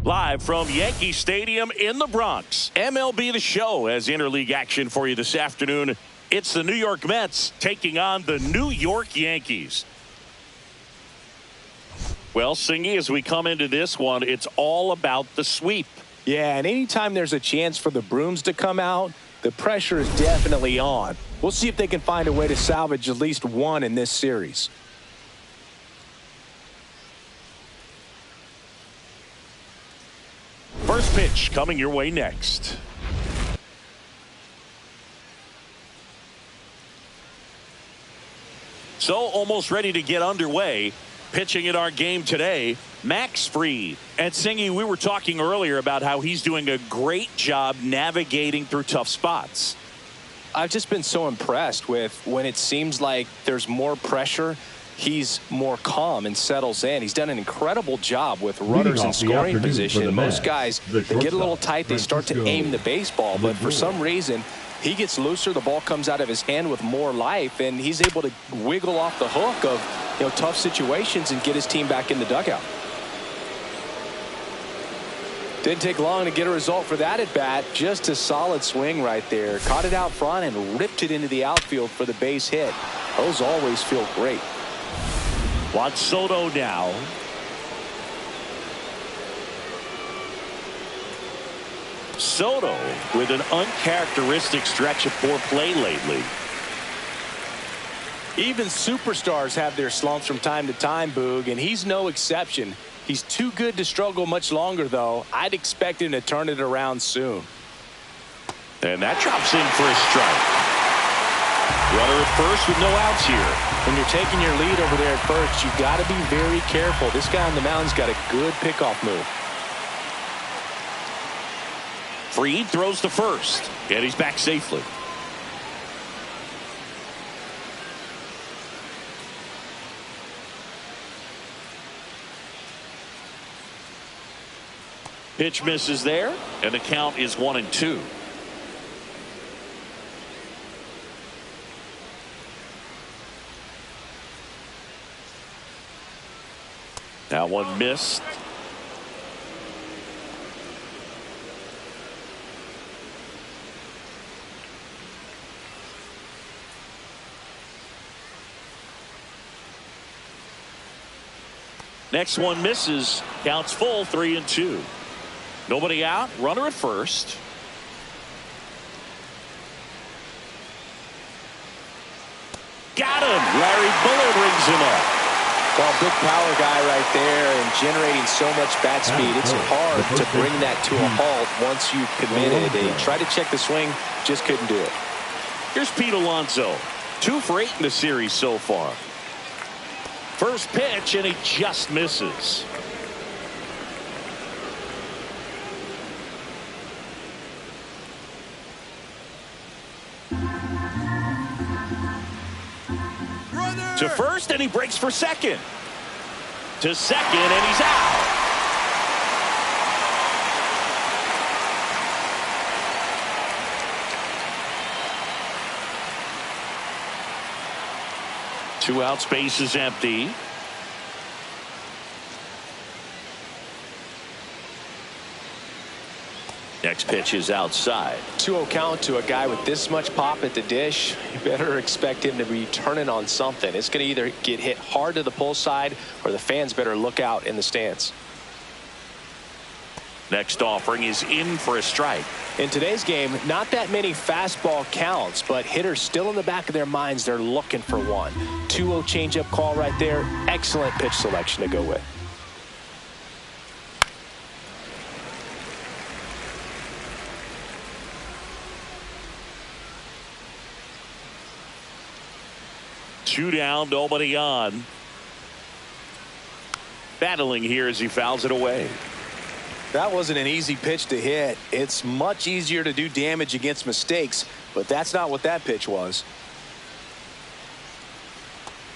Live from Yankee Stadium in the Bronx, MLB The Show has interleague action for you this afternoon. It's the New York Mets taking on the New York Yankees. Well, Singy, as we come into this one, it's all about the sweep. Yeah, and anytime there's a chance for the brooms to come out, the pressure is definitely on. We'll see if they can find a way to salvage at least one in this series. First pitch coming your way next. So almost ready to get underway. Pitching in our game today, Max Fried. And Singy, we were talking earlier about how he's doing a great job navigating through tough spots. I've just been so impressed with when it seems like there's more pressure, he's more calm and settles in. He's done an incredible job with runners in scoring position. Most guys, they get a little tight, they start to aim the baseball, but for some reason, he gets looser, the ball comes out of his hand with more life, and he's able to wiggle off the hook of tough situations and get his team back in the dugout. Didn't take long to get a result for that at bat. Just a solid swing right there. Caught it out front and ripped it into the outfield for the base hit. Those always feel great. Juan Soto now. Soto with an uncharacteristic stretch of poor play lately. Even superstars have their slumps from time to time, Boog, and he's no exception. He's too good to struggle much longer, though. I'd expect him to turn it around soon. And that drops in for a strike. Runner at first with no outs here. When you're taking your lead over there at first, you've got to be very careful. This guy on the mound's got a good pickoff move. Fried throws to first, and he's back safely. Pitch misses there, and the count is 1-2. That one missed. Next one misses. Counts full, 3-2. Nobody out. Runner at first. Got him. Larry Bullard rings him up. Well, big power guy right there and generating so much bat speed. It's hard to bring that to a halt once you've committed. They tried to check the swing, just couldn't do it. Here's Pete Alonso. 2 for 8 in the series so far. First pitch, and he just misses. To first, and he breaks for second. To second, and he's out. Two outs, base is empty. Next pitch is outside. 2-0 count to a guy with this much pop at the dish. You better expect him to be turning on something. It's going to either get hit hard to the pull side, or the fans better look out in the stands. Next offering is in for a strike. In today's game, not that many fastball counts, but hitters still in the back of their minds, they're looking for one. 2-0 changeup call right there. Excellent pitch selection to go with. Two down, nobody on. Battling here as he fouls it away. That wasn't an easy pitch to hit. It's much easier to do damage against mistakes, but that's not what that pitch was.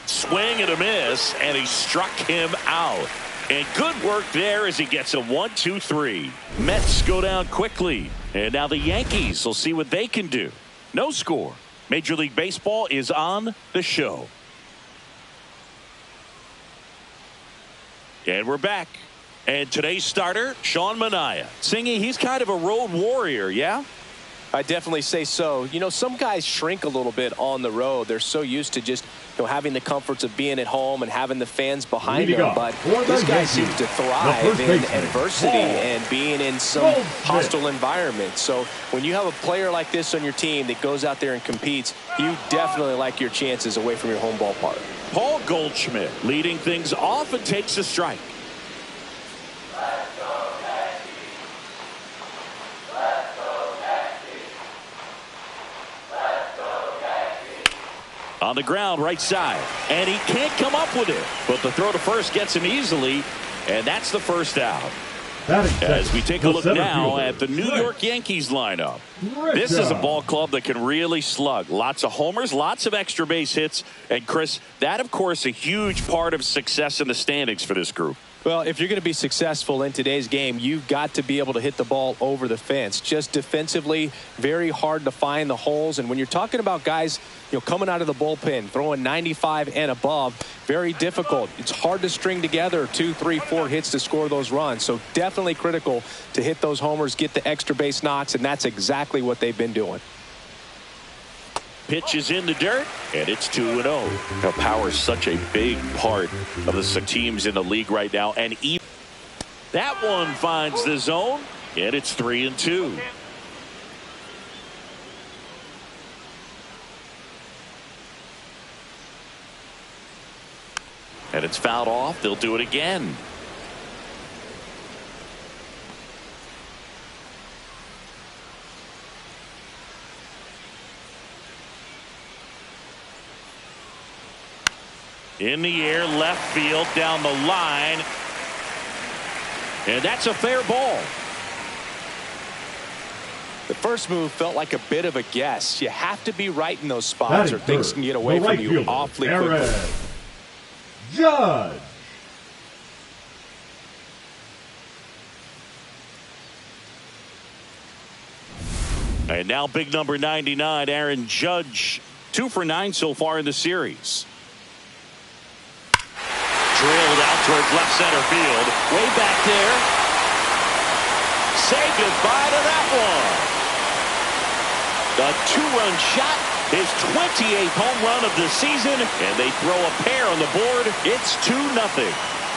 Swing and a miss, and he struck him out. And good work there as he gets a 1-2-3. Mets go down quickly, and now the Yankees will see what they can do. No score. Major League Baseball is on the show. And we're back. And today's starter, Sean Manaea. Singy, he's kind of a road warrior, yeah? I definitely say so. You know, some guys shrink a little bit on the road. They're so used to just, having the comforts of being at home and having the fans behind them. But this guy seems to thrive in adversity and being in some hostile environments. So when you have a player like this on your team that goes out there and competes, you definitely like your chances away from your home ballpark. Paul Goldschmidt leading things off and takes a strike. On the ground, right side, and he can't come up with it. But the throw to first gets him easily, and that's the first out. As we take a look now at the New York Yankees lineup. This is a ball club that can really slug. Lots of homers, lots of extra base hits. And, Chris, that, of course, a huge part of success in the standings for this group. Well, if you're going to be successful in today's game, you've got to be able to hit the ball over the fence. Just defensively, very hard to find the holes. And when you're talking about guys, coming out of the bullpen, throwing 95 and above, very difficult. It's hard to string together 2, 3, 4 hits to score those runs. So definitely critical to hit those homers, get the extra base knocks, and that's exactly what they've been doing. Pitch is in the dirt, and it's 2-0. Now, power is such a big part of the teams in the league right now. And even that one finds the zone, and it's 3-2. And it's fouled off. They'll do it again. In the air, left field, down the line. And that's a fair ball. The first move felt like a bit of a guess. You have to be right in those spots or things can get away from you awfully quickly. Judge. And now big number 99, Aaron Judge. 2 for 9 so far in the series. Drilled out towards left center field. Way back there. Say goodbye to that one. The 2-run shot. His 28th home run of the season. And they throw a pair on the board. It's 2-0.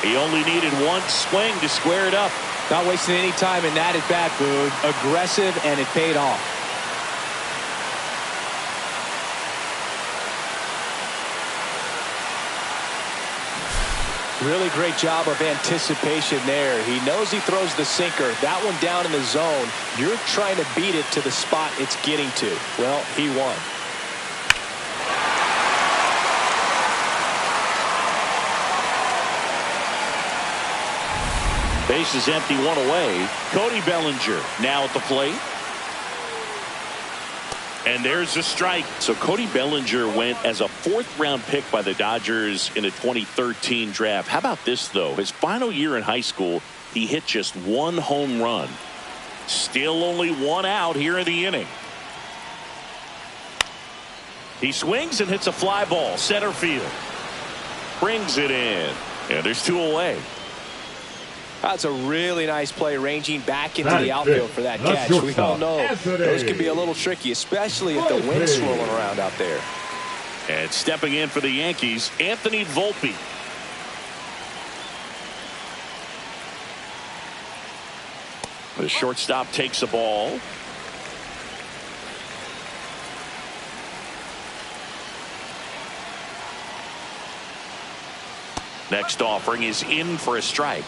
He only needed one swing to square it up. Not wasting any time in that at bat, Boone. Aggressive, and it paid off. Really great job of anticipation there. He knows he throws the sinker. That one down in the zone. You're trying to beat it to the spot it's getting to. Well, he won. Base is empty, 1 away. Cody Bellinger now at the plate. And there's a strike. So Cody Bellinger went as a 4th-round pick by the Dodgers in the 2013 draft. How about this, though? His final year in high school, he hit just 1 home run. Still only 1 out here in the inning. He swings and hits a fly ball, center field. Brings it in. And there's 2 away. That's a really nice play, ranging back into the outfield for that catch. We all know those can be a little tricky, especially if the wind's swirling around out there. And stepping in for the Yankees, Anthony Volpe. The shortstop takes the ball. Next offering is in for a strike.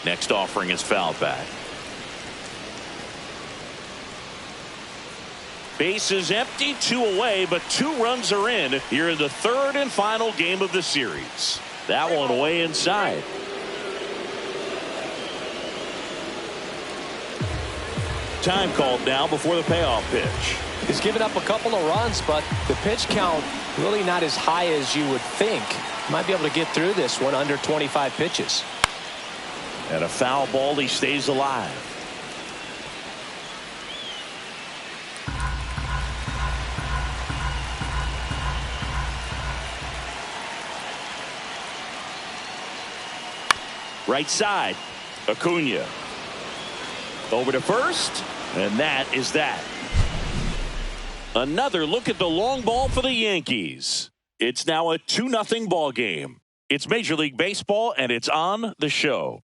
Next offering is fouled back. Base is empty, 2 away, but 2 runs are in here in the 3rd and final game of the series. That one way inside. Time called now before the payoff pitch. He's given up a couple of runs, but the pitch count Really not as high as you would think. Might be able to get through this one under 25 pitches. And a foul ball, he stays alive. Right side, Acuna. Over to first, and that is that. Another look at the long ball for the Yankees. It's now a 2-0 ball game. It's Major League Baseball, and it's on the show.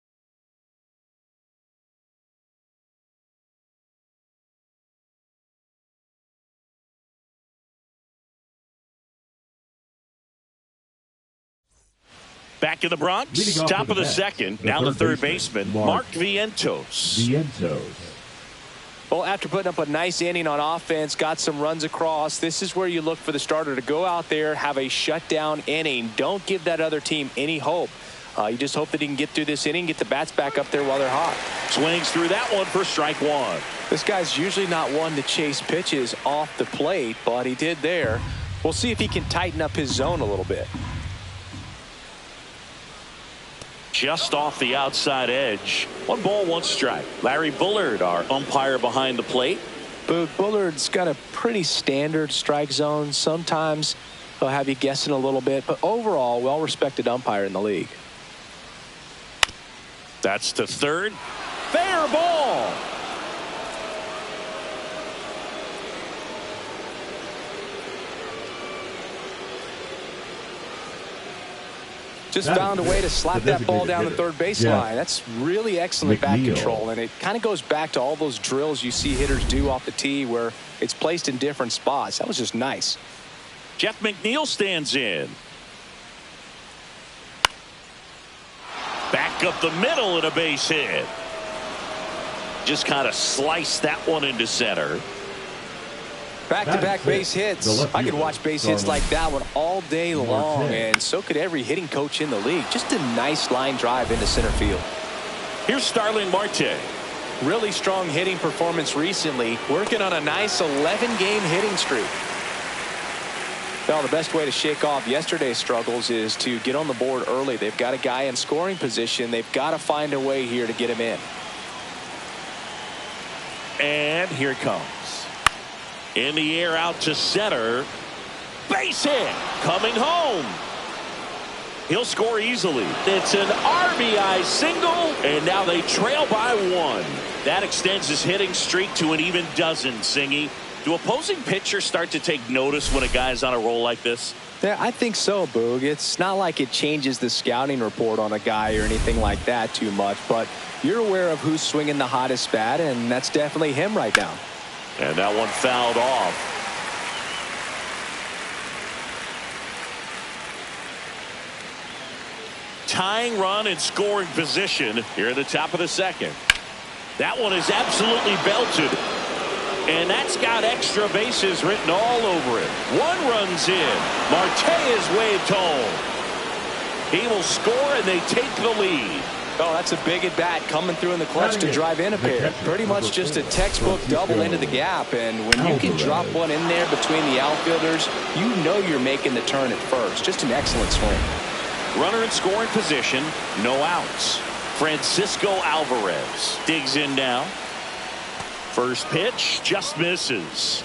Back in the Bronx, top of the second. Now the third baseman, Mark Vientos. Well, after putting up a nice inning on offense, got some runs across, this is where you look for the starter to go out there, have a shutdown inning. Don't give that other team any hope. You just hope that he can get through this inning, get the bats back up there while they're hot. Swings through that one for strike one. This guy's usually not one to chase pitches off the plate, but he did there. We'll see if he can tighten up his zone a little bit. Just off the outside edge. 1 ball, 1 strike. Larry Bullard, our umpire behind the plate. Bullard's got a pretty standard strike zone. Sometimes he'll have you guessing a little bit, but overall, well-respected umpire in the league. That's to third. Fair ball. Just found a way to slap that ball down the third baseline. That's really excellent bat control, and it kind of goes back to all those drills you see hitters do off the tee where it's placed in different spots. That was just nice. Jeff McNeil stands in. Back up the middle and a base hit. Just kind of sliced that one into center. Back-to-back base hits. I could watch base hits like that one all day long, and so could every hitting coach in the league. Just a nice line drive into center field. Here's Starling Marte. Really strong hitting performance recently, working on a nice 11-game hitting streak. Well, the best way to shake off yesterday's struggles is to get on the board early. They've got a guy in scoring position. They've got to find a way here to get him in. And here it comes. In the air out to center. Base hit. Coming home. He'll score easily. It's an RBI single, and now they trail by 1. That extends his hitting streak to an even dozen, Singy. Do opposing pitchers start to take notice when a guy's on a roll like this? Yeah, I think so, Boog. It's not like it changes the scouting report on a guy or anything like that too much, but you're aware of who's swinging the hottest bat, and that's definitely him right now. And that one fouled off. Tying run in scoring position here at the top of the second. That one is absolutely belted. And that's got extra bases written all over it. 1 run's in. Marte is waved home. He will score, and they take the lead. Oh, that's a big at bat coming through in the clutch to drive in a pair. Pretty much just a textbook double into the gap, and when you can drop one in there between the outfielders, you know you're making the turn at first. Just an excellent swing. Runner in scoring position, no outs. Francisco Alvarez digs in now. First pitch just misses.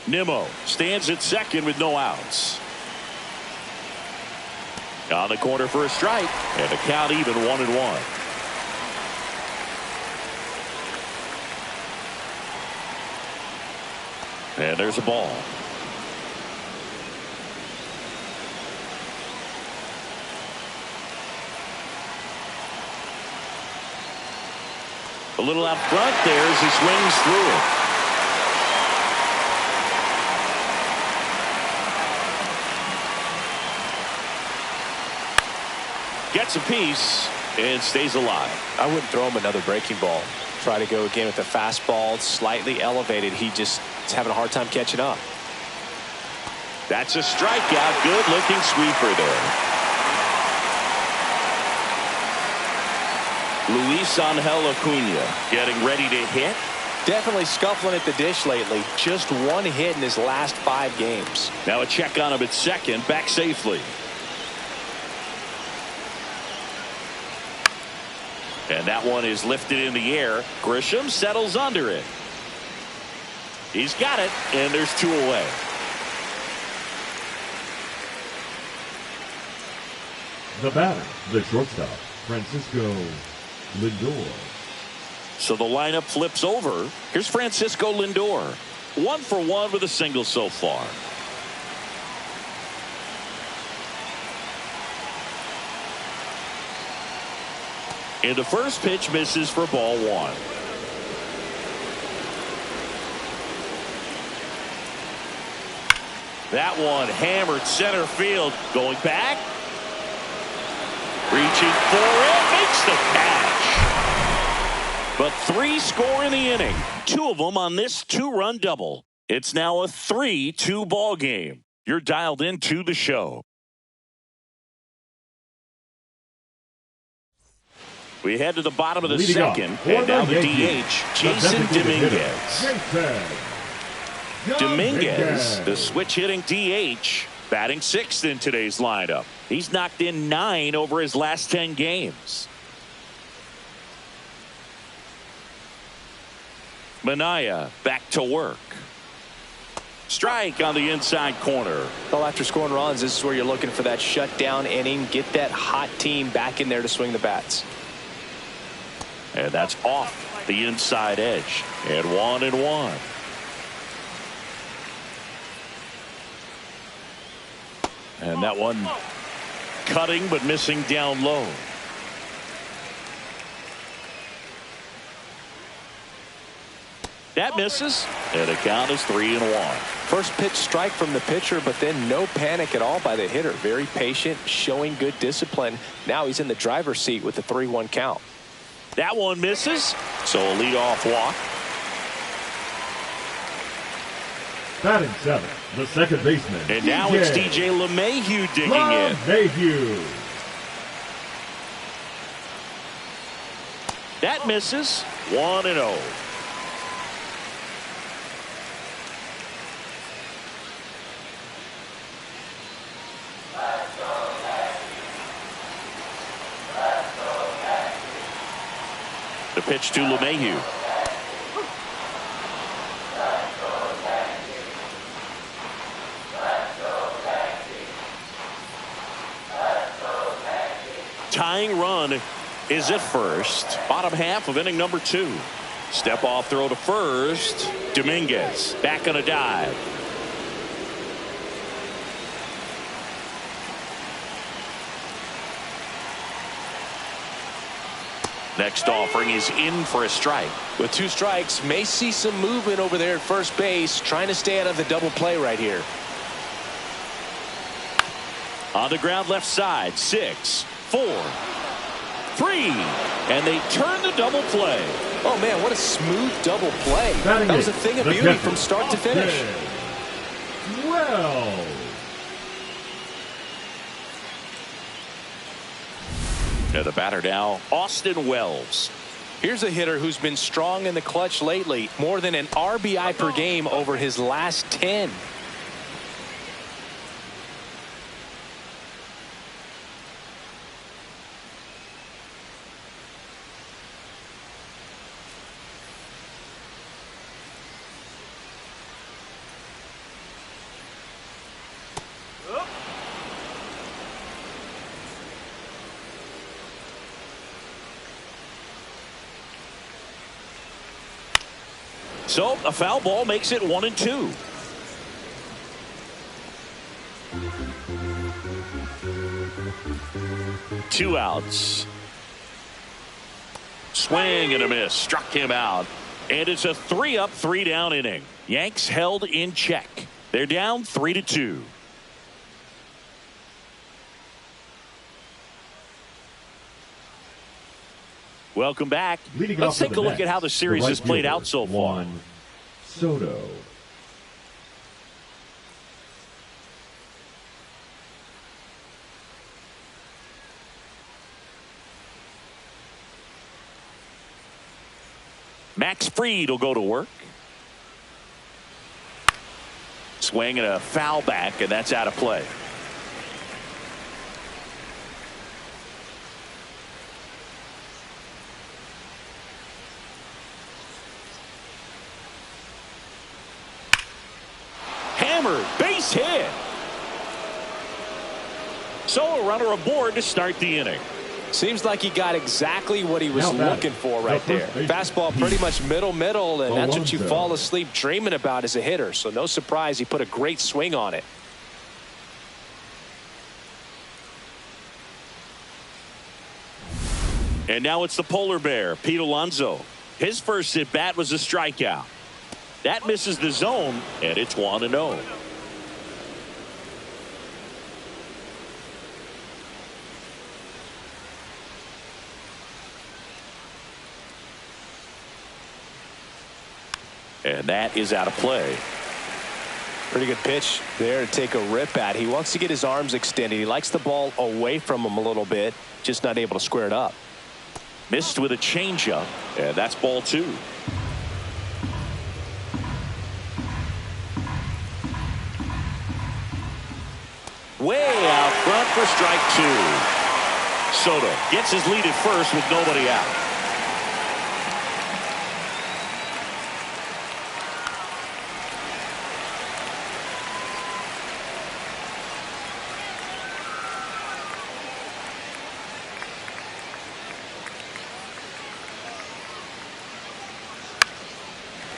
Nimmo stands at second with no outs. On the corner for a strike, and the count even 1-1. And there's a ball. A little out front there as he swings through it. Gets a piece and stays alive. I wouldn't throw him another breaking ball. Try to go again with the fastball, slightly elevated. He just is having a hard time catching up. That's a strikeout. Good looking sweeper there. Luis Angel Acuna getting ready to hit. Definitely scuffling at the dish lately. Just one hit in his last 5 games. Now a check on him at second. Back safely. And that one is lifted in the air. Grisham settles under it. He's got it, and there's 2 away. The batter, the shortstop, Francisco Lindor. So the lineup flips over. Here's Francisco Lindor. 1 for 1 with a single so far. And the first pitch misses for ball 1. That one hammered center field. Going back. Reaching for it. Makes the catch. But 3 score in the inning. 2 of them on this 2-run double. It's now a 3-2 ball game. You're dialed into the show. We head to the bottom of the second, and now the DH, Jason Dominguez. Dominguez, the switch-hitting DH, batting 6th in today's lineup. He's knocked in 9 over his last 10 games. Minaya back to work. Strike on the inside corner. Well, after scoring runs, this is where you're looking for that shutdown inning. Get that hot team back in there to swing the bats. And that's off the inside edge. And 1-1. And that one cutting but missing down low. That misses, and the count is 3-1. First pitch strike from the pitcher, but then no panic at all by the hitter. Very patient, showing good discipline. Now he's in the driver's seat with the 3-1 count. That one misses, so a leadoff walk. Batting 7, the second baseman. And now it's DJ LeMahieu digging in. LeMahieu. That misses, 1-0. The pitch to LeMahieu. Tying run is at first. Bottom half of inning number 2. Step off throw to first. Dominguez back on a dive. Next offering is in for a strike. With 2 strikes, may see some movement over there at first base, trying to stay out of the double play right here. On the ground left side, 6, 4, 3, and they turn the double play. Oh man, what a smooth double play. That was a thing of beauty from start to finish. Well. And the batter now, Austin Wells. Here's a hitter who's been strong in the clutch lately. More than an RBI per game over his last 10. So a foul ball makes it 1-2. Two outs. Swing and a miss. Struck him out. And it's a 3-up, 3-down inning. Yanks held in check. They're down 3-2. Welcome back. Let's take a look at how the series has played out so far. Soto. Max Fried will go to work. Swing and a foul back, and that's out of play. Hammered, base hit. So a runner aboard to start the inning. Seems like he got exactly what he was looking for right there. Fastball pretty much middle, and that's what you fall asleep dreaming about as a hitter. So no surprise he put a great swing on it. And now it's the polar bear, Pete Alonso. His first at bat was a strikeout. That misses the zone, and it's 1-0. And that is out of play. Pretty good pitch there to take a rip at. He wants to get his arms extended. He likes the ball away from him a little bit, just not able to square it up. Missed with a changeup, and that's ball 2. Way out front for strike 2. Soto gets his lead at first with nobody out.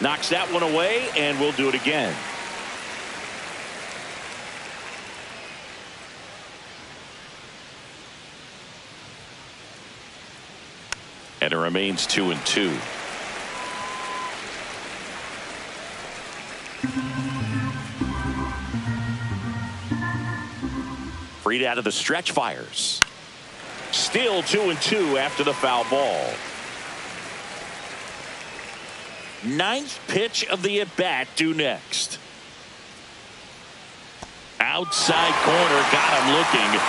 Knocks that one away, and we'll do it again. And it remains 2-2. Fried out of the stretch fires. Still 2-2 after the foul ball. Ninth pitch of the at-bat due next. Outside corner, got him looking.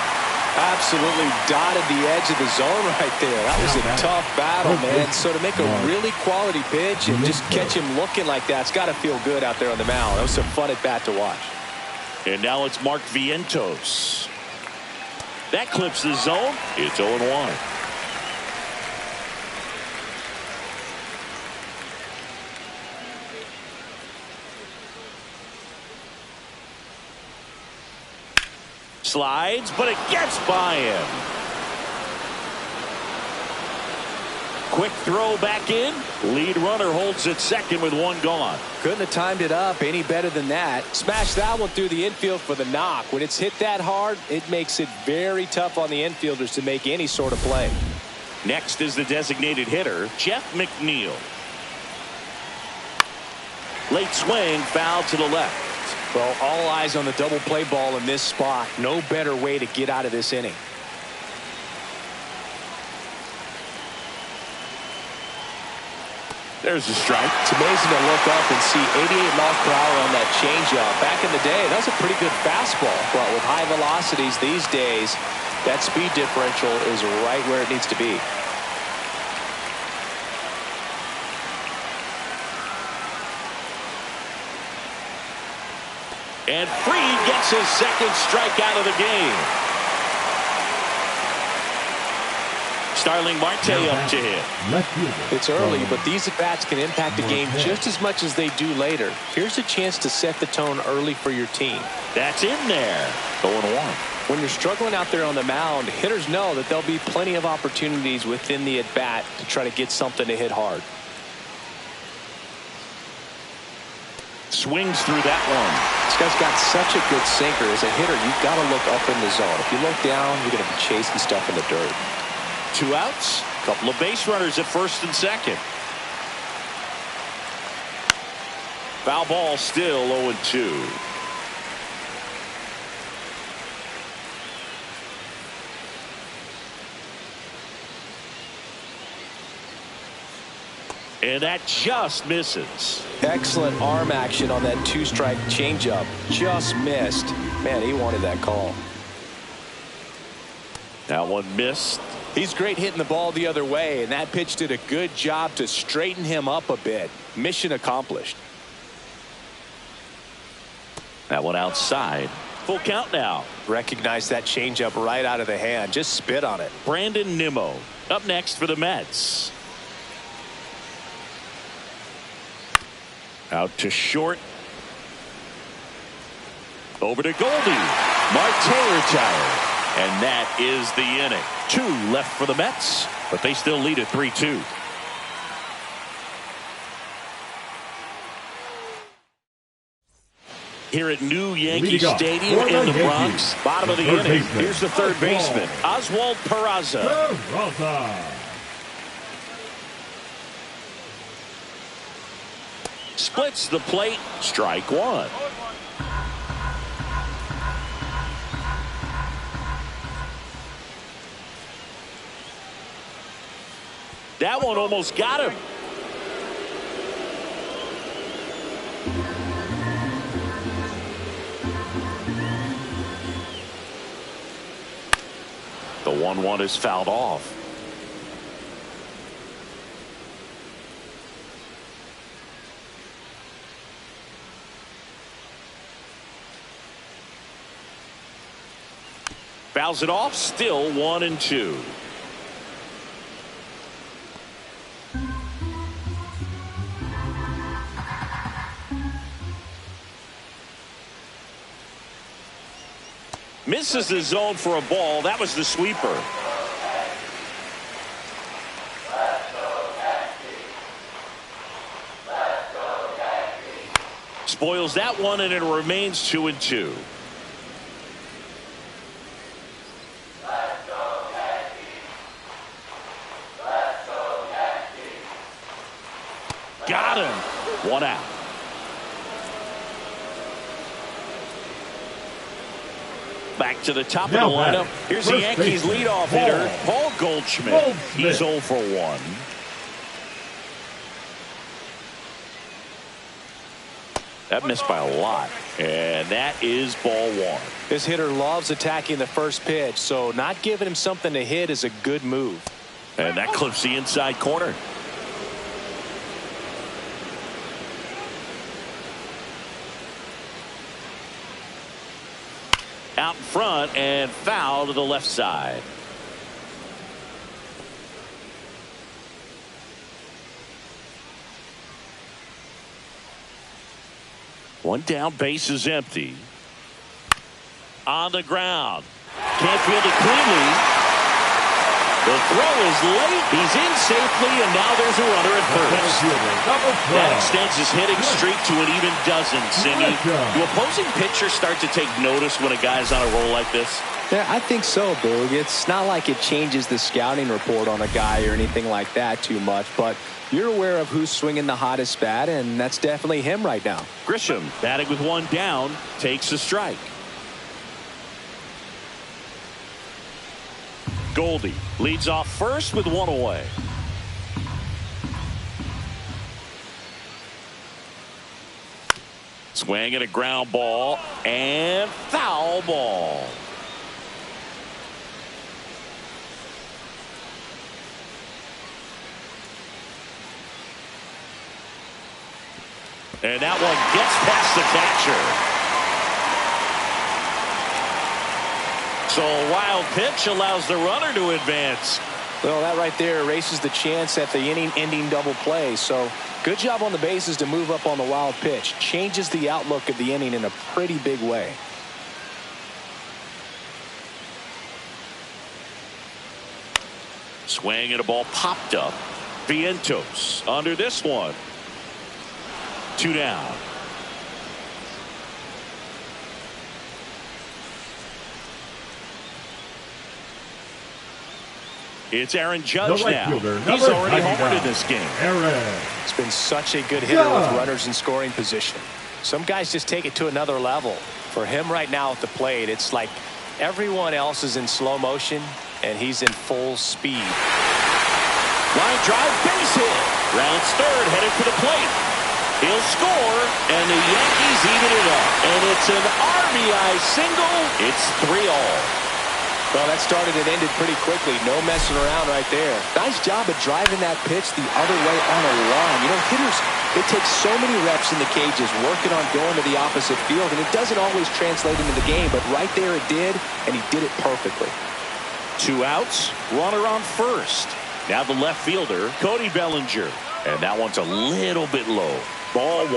Absolutely dotted the edge of the zone right there. That was a tough battle, man. So to make a really quality pitch and just catch him looking like that, it's got to feel good out there on the mound. That was some fun at-bat to watch. And now it's Mark Vientos. That clips the zone. It's 0-1. Slides, but it gets by him. Quick throw back in. Lead runner holds at second with one gone. Couldn't have timed it up any better than that. Smash that one through the infield for the knock. When it's hit that hard, it makes it very tough on the infielders to make any sort of play. Next is the designated hitter, Jeff McNeil. Late swing, foul to the left. Well, all eyes on the double play ball in this spot. No better way to get out of this inning. There's a strike. It's amazing to look up and see 88 miles per hour on that changeup. Back in the day, that was a pretty good fastball. But with high velocities these days, that speed differential is right where it needs to be. And Fried gets his second strikeout of the game. Starling Marte up to hit. It's early, but these at-bats can impact the game just as much as they do later. Here's a chance to set the tone early for your team. That's in there. 0-1. When you're struggling out there on the mound, hitters know that there'll be plenty of opportunities within the at-bat to try to get something to hit hard. Swings through that one. This guy's got such a good sinker. As a hitter, you've got to look up in the zone. If you look down, you're going to be chasing stuff in the dirt. 2 outs. Couple of base runners at first and second. Foul ball, still 0-2. And that just misses. Excellent arm action on that 2-strike changeup. Just missed. Man, he wanted that call. That one missed. He's great hitting the ball the other way, and that pitch did a good job to straighten him up a bit. Mission accomplished. That one outside. Full count now. Recognize that changeup right out of the hand. Just spit on it. Brandon Nimmo up next for the Mets. Out to short. Over to Goldie. Marte retired. And that is the inning. 2 left for the Mets, but they still lead at 3-2. Here at New Yankee Stadium in the Bronx, bottom of the inning. Here's the third baseman, Oswald Peraza. Splits the plate, strike one. That one almost got him. The 1-1 is fouled off. Fouls it off, still 1-2. Misses the zone for a ball. That was the sweeper. Spoils that one, and it remains 2-2. Got him. 1 out. Back to the top of the lineup. Here's the Yankees leadoff hitter, Paul Goldschmidt. He's 0 for 1. That missed by a lot. And that is ball 1. This hitter loves attacking the first pitch, so not giving him something to hit is a good move. And that clips the inside corner. Out in front and foul to the left side. One down, base is empty. On the ground. Can't field it cleanly. The throw is late. He's in safely, and now there's a runner at first. That extends his hitting streak to an even dozen, Singy. Do opposing pitchers start to take notice when a guy's on a roll like this? Yeah, I think so, Boog. It's not like it changes the scouting report on a guy or anything like that too much, but you're aware of who's swinging the hottest bat, and that's definitely him right now. Grisham, batting with 1 down, takes a strike. Goldie leads off first with 1 away. Swing and a ground ball and foul ball. And that one gets past the catcher. So a wild pitch allows the runner to advance. Well, that right there erases the chance at the inning-ending double play. So good job on the bases to move up on the wild pitch. Changes the outlook of the inning in a pretty big way. Swing and a ball popped up. Vientos under this one. 2 down. It's Aaron Judge now. He's already homered in this game. It's been such a good hitter with runners in scoring position. Some guys just take it to another level. For him right now at the plate, it's like everyone else is in slow motion, and he's in full speed. Line drive, base hit. Rounds third, headed for the plate. He'll score, and the Yankees even it up. And it's an RBI single. It's 3-all. Well, that started and ended pretty quickly. No messing around right there. Nice job of driving that pitch the other way on a line. You know, hitters, it takes so many reps in the cages working on going to the opposite field, and it doesn't always translate into the game, but right there it did, and he did it perfectly. 2 outs, runner on first. Now the left fielder, Cody Bellinger. And that one's a little bit low. Ball 1.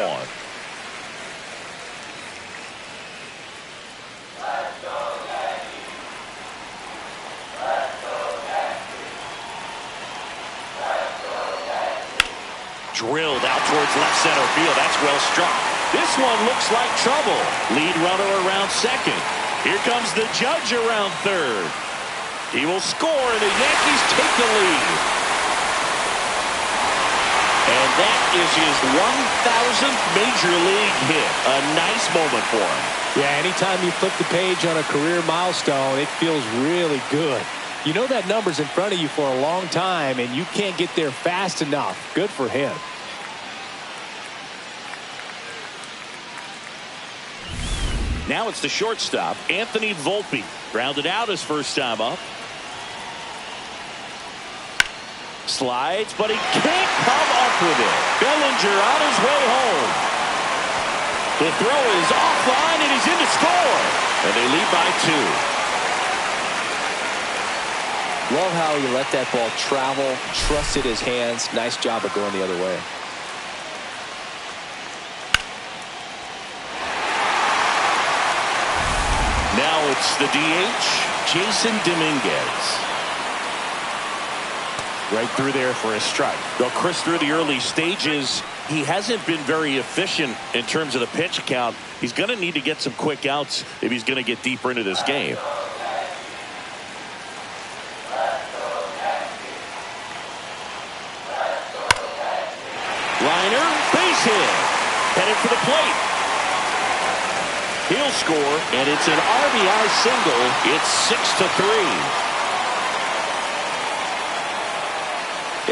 Drilled out towards left center field. That's well struck. This one looks like trouble. Lead runner around second. Here comes the judge around third. He will score, and the Yankees take the lead. And that is his 1,000th major league hit. A nice moment for him. Yeah, anytime you flip the page on a career milestone, it feels really good. You know that number's in front of you for a long time, and you can't get there fast enough. Good for him. Now it's the shortstop, Anthony Volpe. Grounded out his first time up. Slides, but he can't come up with it. Bellinger on his way home. The throw is offline, and he's in to score. And they lead by 2. Love how he let that ball travel, trusted his hands. Nice job of going the other way. Now it's the DH, Jason Dominguez. Right through there for a strike. Well, Chris, through the early stages, he hasn't been very efficient in terms of the pitch count. He's going to need to get some quick outs if he's going to get deeper into this game. Liner, base hit. Headed for the plate. He'll score, and it's an RBI single. It's 6-3.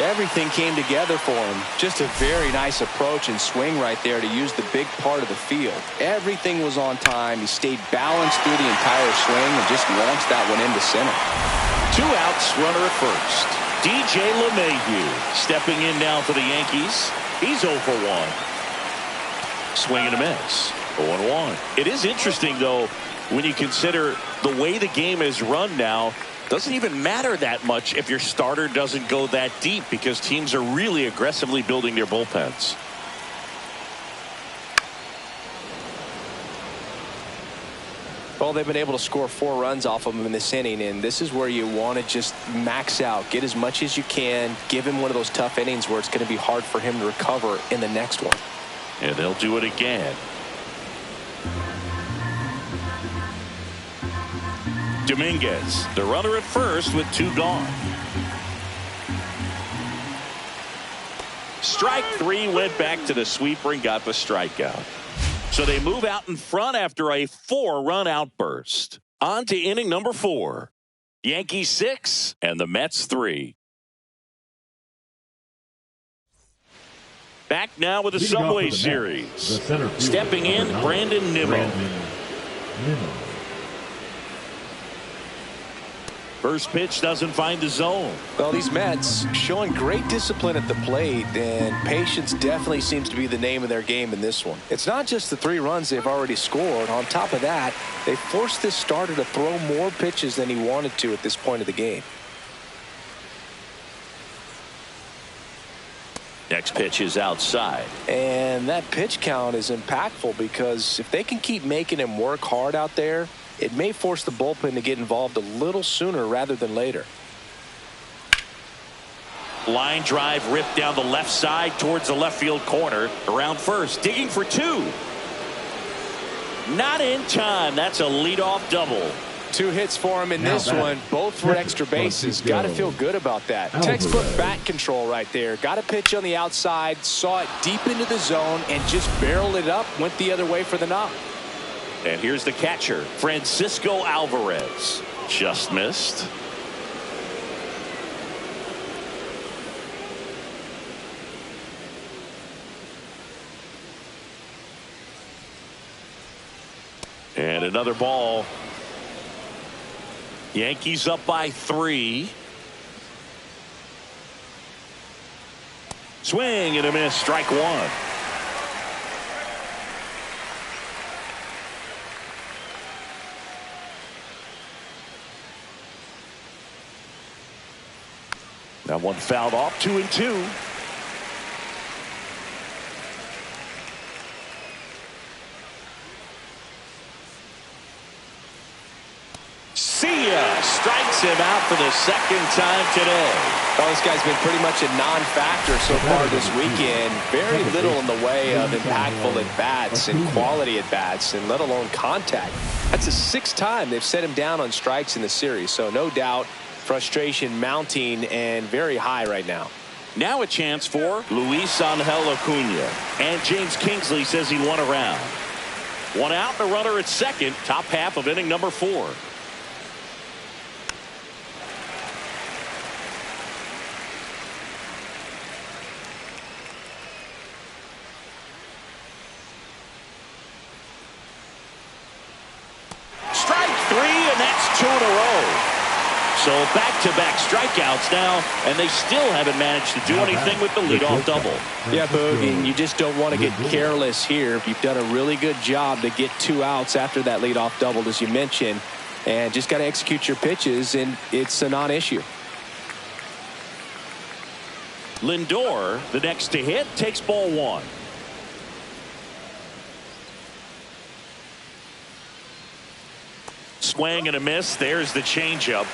Everything came together for him. Just a very nice approach and swing right there to use the big part of the field. Everything was on time. He stayed balanced through the entire swing and just launched that one into center. 2 outs, runner at first. DJ LeMahieu stepping in now for the Yankees. He's 0 for 1. Swing and a miss. 0-1. It is interesting, though, when you consider the way the game is run now. Doesn't even matter that much if your starter doesn't go that deep, because teams are really aggressively building their bullpens. Well, they've been able to score 4 runs off of him in this inning, and this is where you want to just max out, get as much as you can, give him one of those tough innings where it's going to be hard for him to recover in the next one. And they'll do it again. Dominguez, the runner at first with 2 gone. Strike 3, went back to the sweeper and got the strikeout. So they move out in front after a 4-run outburst. On to inning number 4. Yankees 6 and the Mets 3. Back now with the Subway Series. Stepping in, Brandon Nimmo. First pitch doesn't find the zone. Well, these Mets showing great discipline at the plate, and patience definitely seems to be the name of their game in this one. It's not just the 3 runs they've already scored. On top of that, they forced this starter to throw more pitches than he wanted to at this point of the game. Next pitch is outside. And that pitch count is impactful, because if they can keep making him work hard out there, it may force the bullpen to get involved a little sooner rather than later. Line drive ripped down the left side towards the left field corner. Around first, digging for 2. Not in time. That's a leadoff double. 2 hits for him in this one, both for extra bases. Got to feel good about that. Textbook bat control right there. Got a pitch on the outside, saw it deep into the zone, and just barreled it up, went the other way for the knock. And here's the catcher, Francisco Alvarez. Just missed. And another ball. Yankees up by 3. Swing and a miss, strike 1. That one fouled off, 2-2. See ya. Strikes him out for the second time today. Well, this guy's been pretty much a non-factor so far this weekend. Very little in the way of impactful at-bats and quality at-bats, and let alone contact. That's the 6th time they've set him down on strikes in the series, so no doubt frustration mounting and very high right now. Now a chance for Luis Angel Acuna. And James Kingsley says he won a round. 1 out, and a runner at second, top half of inning number 4. Strike 3, and that's 2 in a row. So back-to-back strikeouts now, and they still haven't managed to do anything with the leadoff double. Yeah, Boog, and you just don't want to get careless here. You've done a really good job to get 2 outs after that leadoff double, as you mentioned, and just got to execute your pitches, and it's a non-issue. Lindor, the next to hit, takes ball 1. Swing and a miss. There's the changeup.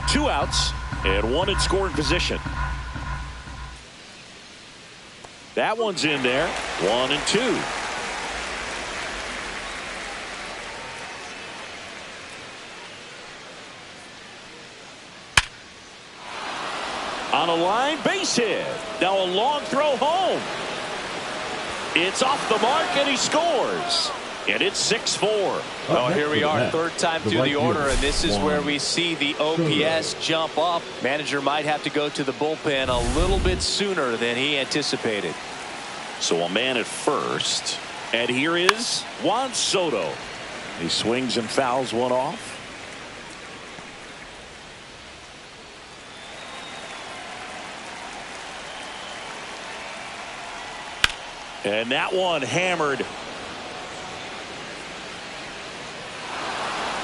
2 outs and 1 in scoring position. That one's in there. 1-2. On a line, base hit. Now a long throw home. It's off the mark, and he scores. And it's 6-4. Oh, here we are, 3rd time through the order, and this is where we see the OPS jump up. Manager might have to go to the bullpen a little bit sooner than he anticipated. So a man at first. And here is Juan Soto. He swings and fouls one off. And that one hammered.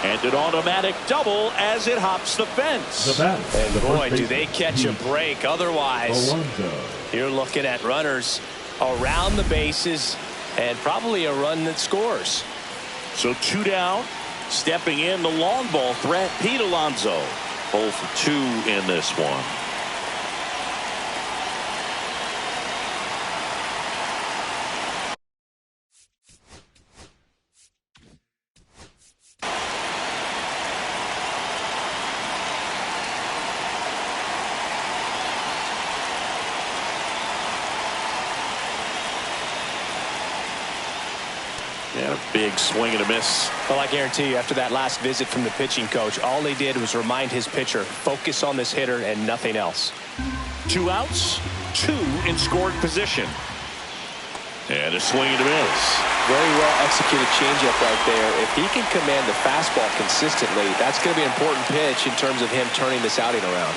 And an automatic double as it hops the fence. And boy, do they catch a break. Otherwise, you're looking at runners around the bases and probably a run that scores. So 2 down. Stepping in the long ball threat, Pete Alonso. 0 for 2 in this one. And a big swing and a miss. Well, I guarantee you, after that last visit from the pitching coach, all he did was remind his pitcher, focus on this hitter and nothing else. 2 outs, 2 in scoring position. And a swing and a miss. Very well executed changeup right there. If he can command the fastball consistently, that's going to be an important pitch in terms of him turning this outing around.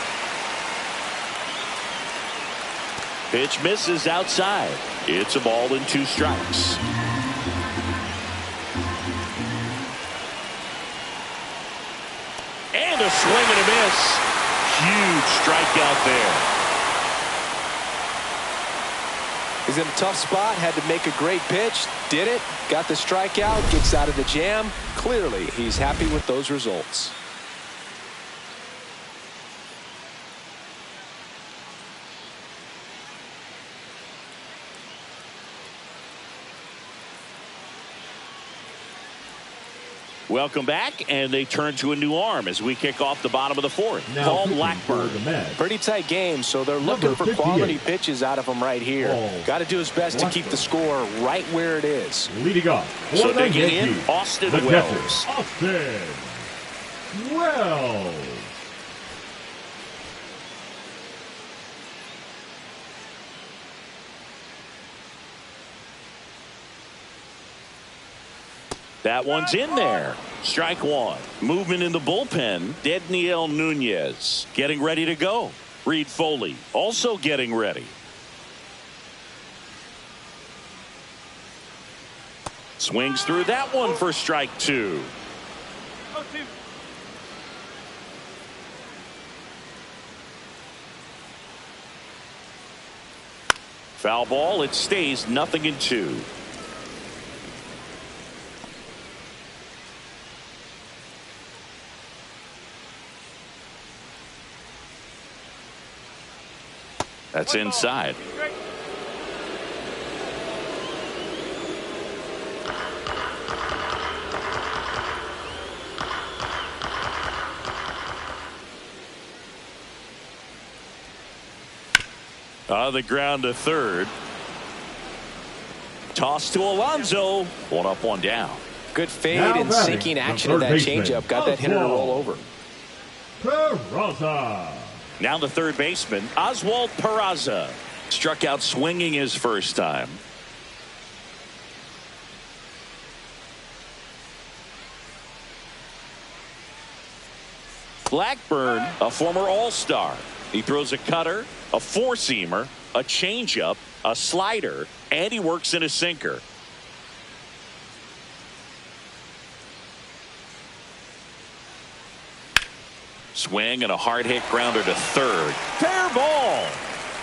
Pitch misses outside. It's a ball and 2 strikes. And a swing and a miss. Huge strikeout there. He's in a tough spot, had to make a great pitch, did it, got the strikeout, gets out of the jam. Clearly, he's happy with those results. Welcome back, and they turn to a new arm as we kick off the bottom of the 4th. Paul Blackburn. Pretty tight game, so they're looking for quality pitches out of him right here. Got to do his best to keep the score right where it is. Leading off. So digging in, Austin Wells. Austin Wells. That one's in there. Strike one. Movement in the bullpen. Daniel Nunez getting ready to go. Reed Foley also getting ready. Swings through that one for strike two. Foul ball. It stays 0-2. That's inside. On the ground to third. Toss to Alonso. One up, one down. Good fade and sinking action of that changeup. Got that hitter to roll over. Peraza. Now the third baseman, Oswald Peraza. Struck out swinging his first time. Blackburn, a former All-Star. He throws a cutter, a four-seamer, a changeup, a slider, and he works in a sinker. Swing and a hard hit grounder to third. Fair ball.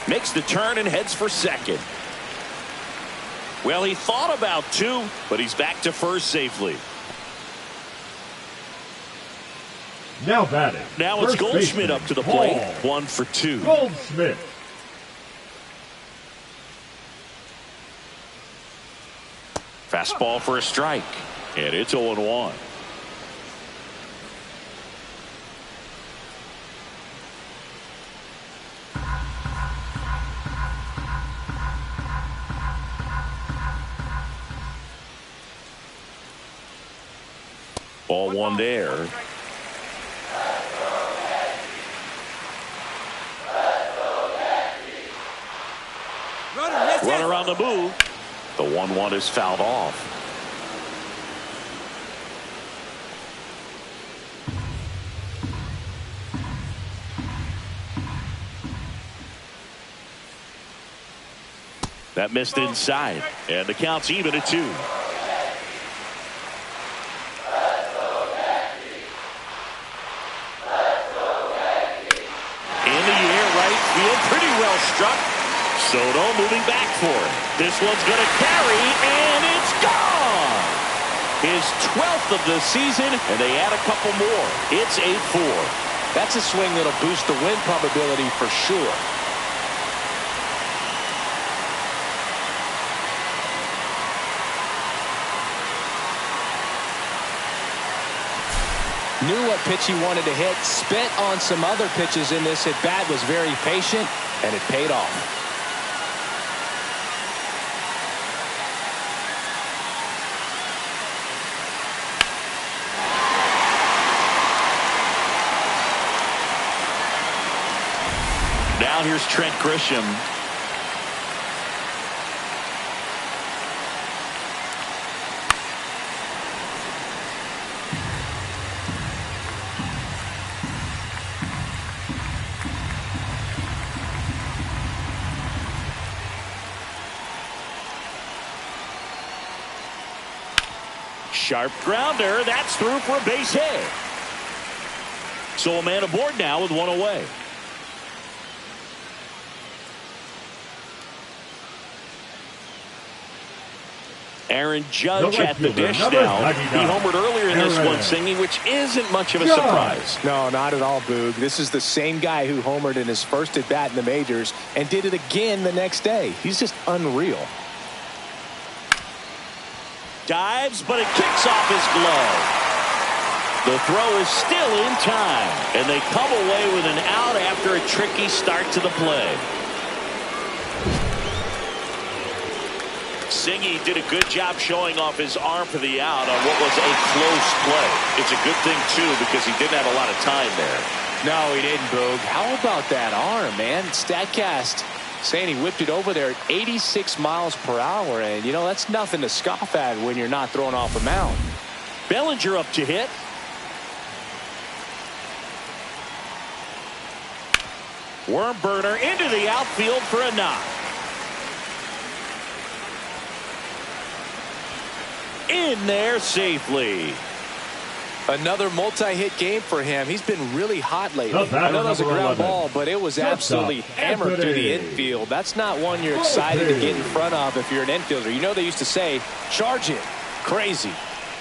Makes the turn and heads for second. Well, he thought about two, but he's back to first safely. Now batting. Now it's Goldschmidt up to the plate. 1 for 2. Goldschmidt. Fastball for a strike. And it's 0-1. Ball one there. Runner on the move. The 1-1 is fouled off. That missed inside, and the count's even at 2. Pretty well struck. Soto moving back for it. This one's going to carry, and it's gone. His 12th of the season, and they add a couple more. It's 8-4. That's a swing that'll boost the win probability for sure. Knew what pitch he wanted to hit, spent on some other pitches in this at bat, was very patient, and it paid off. Now here's Trent Grisham. Sharp grounder. That's through for a base hit. So a man aboard now with one away. Aaron Judge at the dish now. He homered earlier in this one, Singy, which isn't much of a surprise. No, not at all, Boog. This is the same guy who homered in his first at bat in the majors and did it again the next day. He's just unreal. Dives, but it kicks off his glove. The throw is still in time, and they come away with an out after a tricky start to the play. Singy did a good job showing off his arm for the out on what was a close play. It's a good thing, too, because he didn't have a lot of time there. No, he didn't, Boog. How about that arm, man? StatCast saying he whipped it over there at 86 miles per hour, and, you know, that's nothing to scoff at when you're not throwing off a mound. Bellinger up to hit. Worm burner into the outfield for a knock. In there safely. Another multi-hit game for him. He's been really hot lately. I know that was a ground ball, but it was absolutely hammered through the infield. That's not one you're excited to get in front of if you're an infielder. You know they used to say, charge it. Crazy.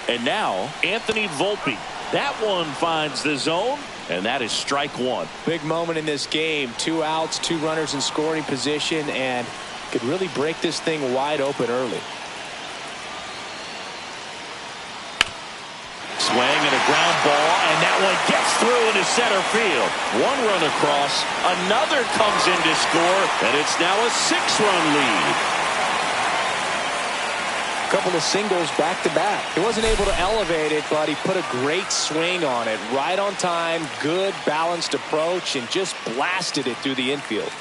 And now, Anthony Volpe. That one finds the zone, and that is strike one. Big moment in this game. 2 outs, 2 runners in scoring position, and could really break this thing wide open early. Swing and a ground ball, and that one gets through into center field. 1 run across, another comes in to score, and it's now a 6-run lead. Couple of singles back to back. He wasn't able to elevate it, but he put a great swing on it. Right on time, good balanced approach, and just blasted it through the infield.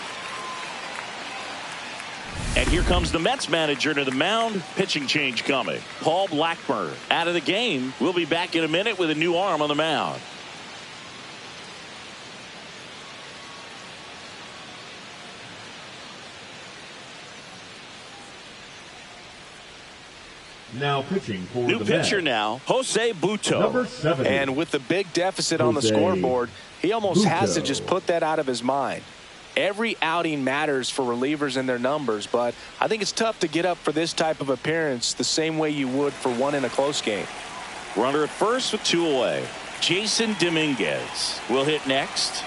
And here comes the Mets manager to the mound. Pitching change coming. Paul Blackburn out of the game. We'll be back in a minute with a new arm on the mound. Now pitching for new the pitcher Mets. now, Jose Butto. Number 70. And with the big deficit on the scoreboard, he almost has to just put that out of his mind. Every outing matters for relievers and their numbers, but I think it's tough to get up for this type of appearance the same way you would for one in a close game. Runner at first with 2 away. Jason Dominguez will hit next.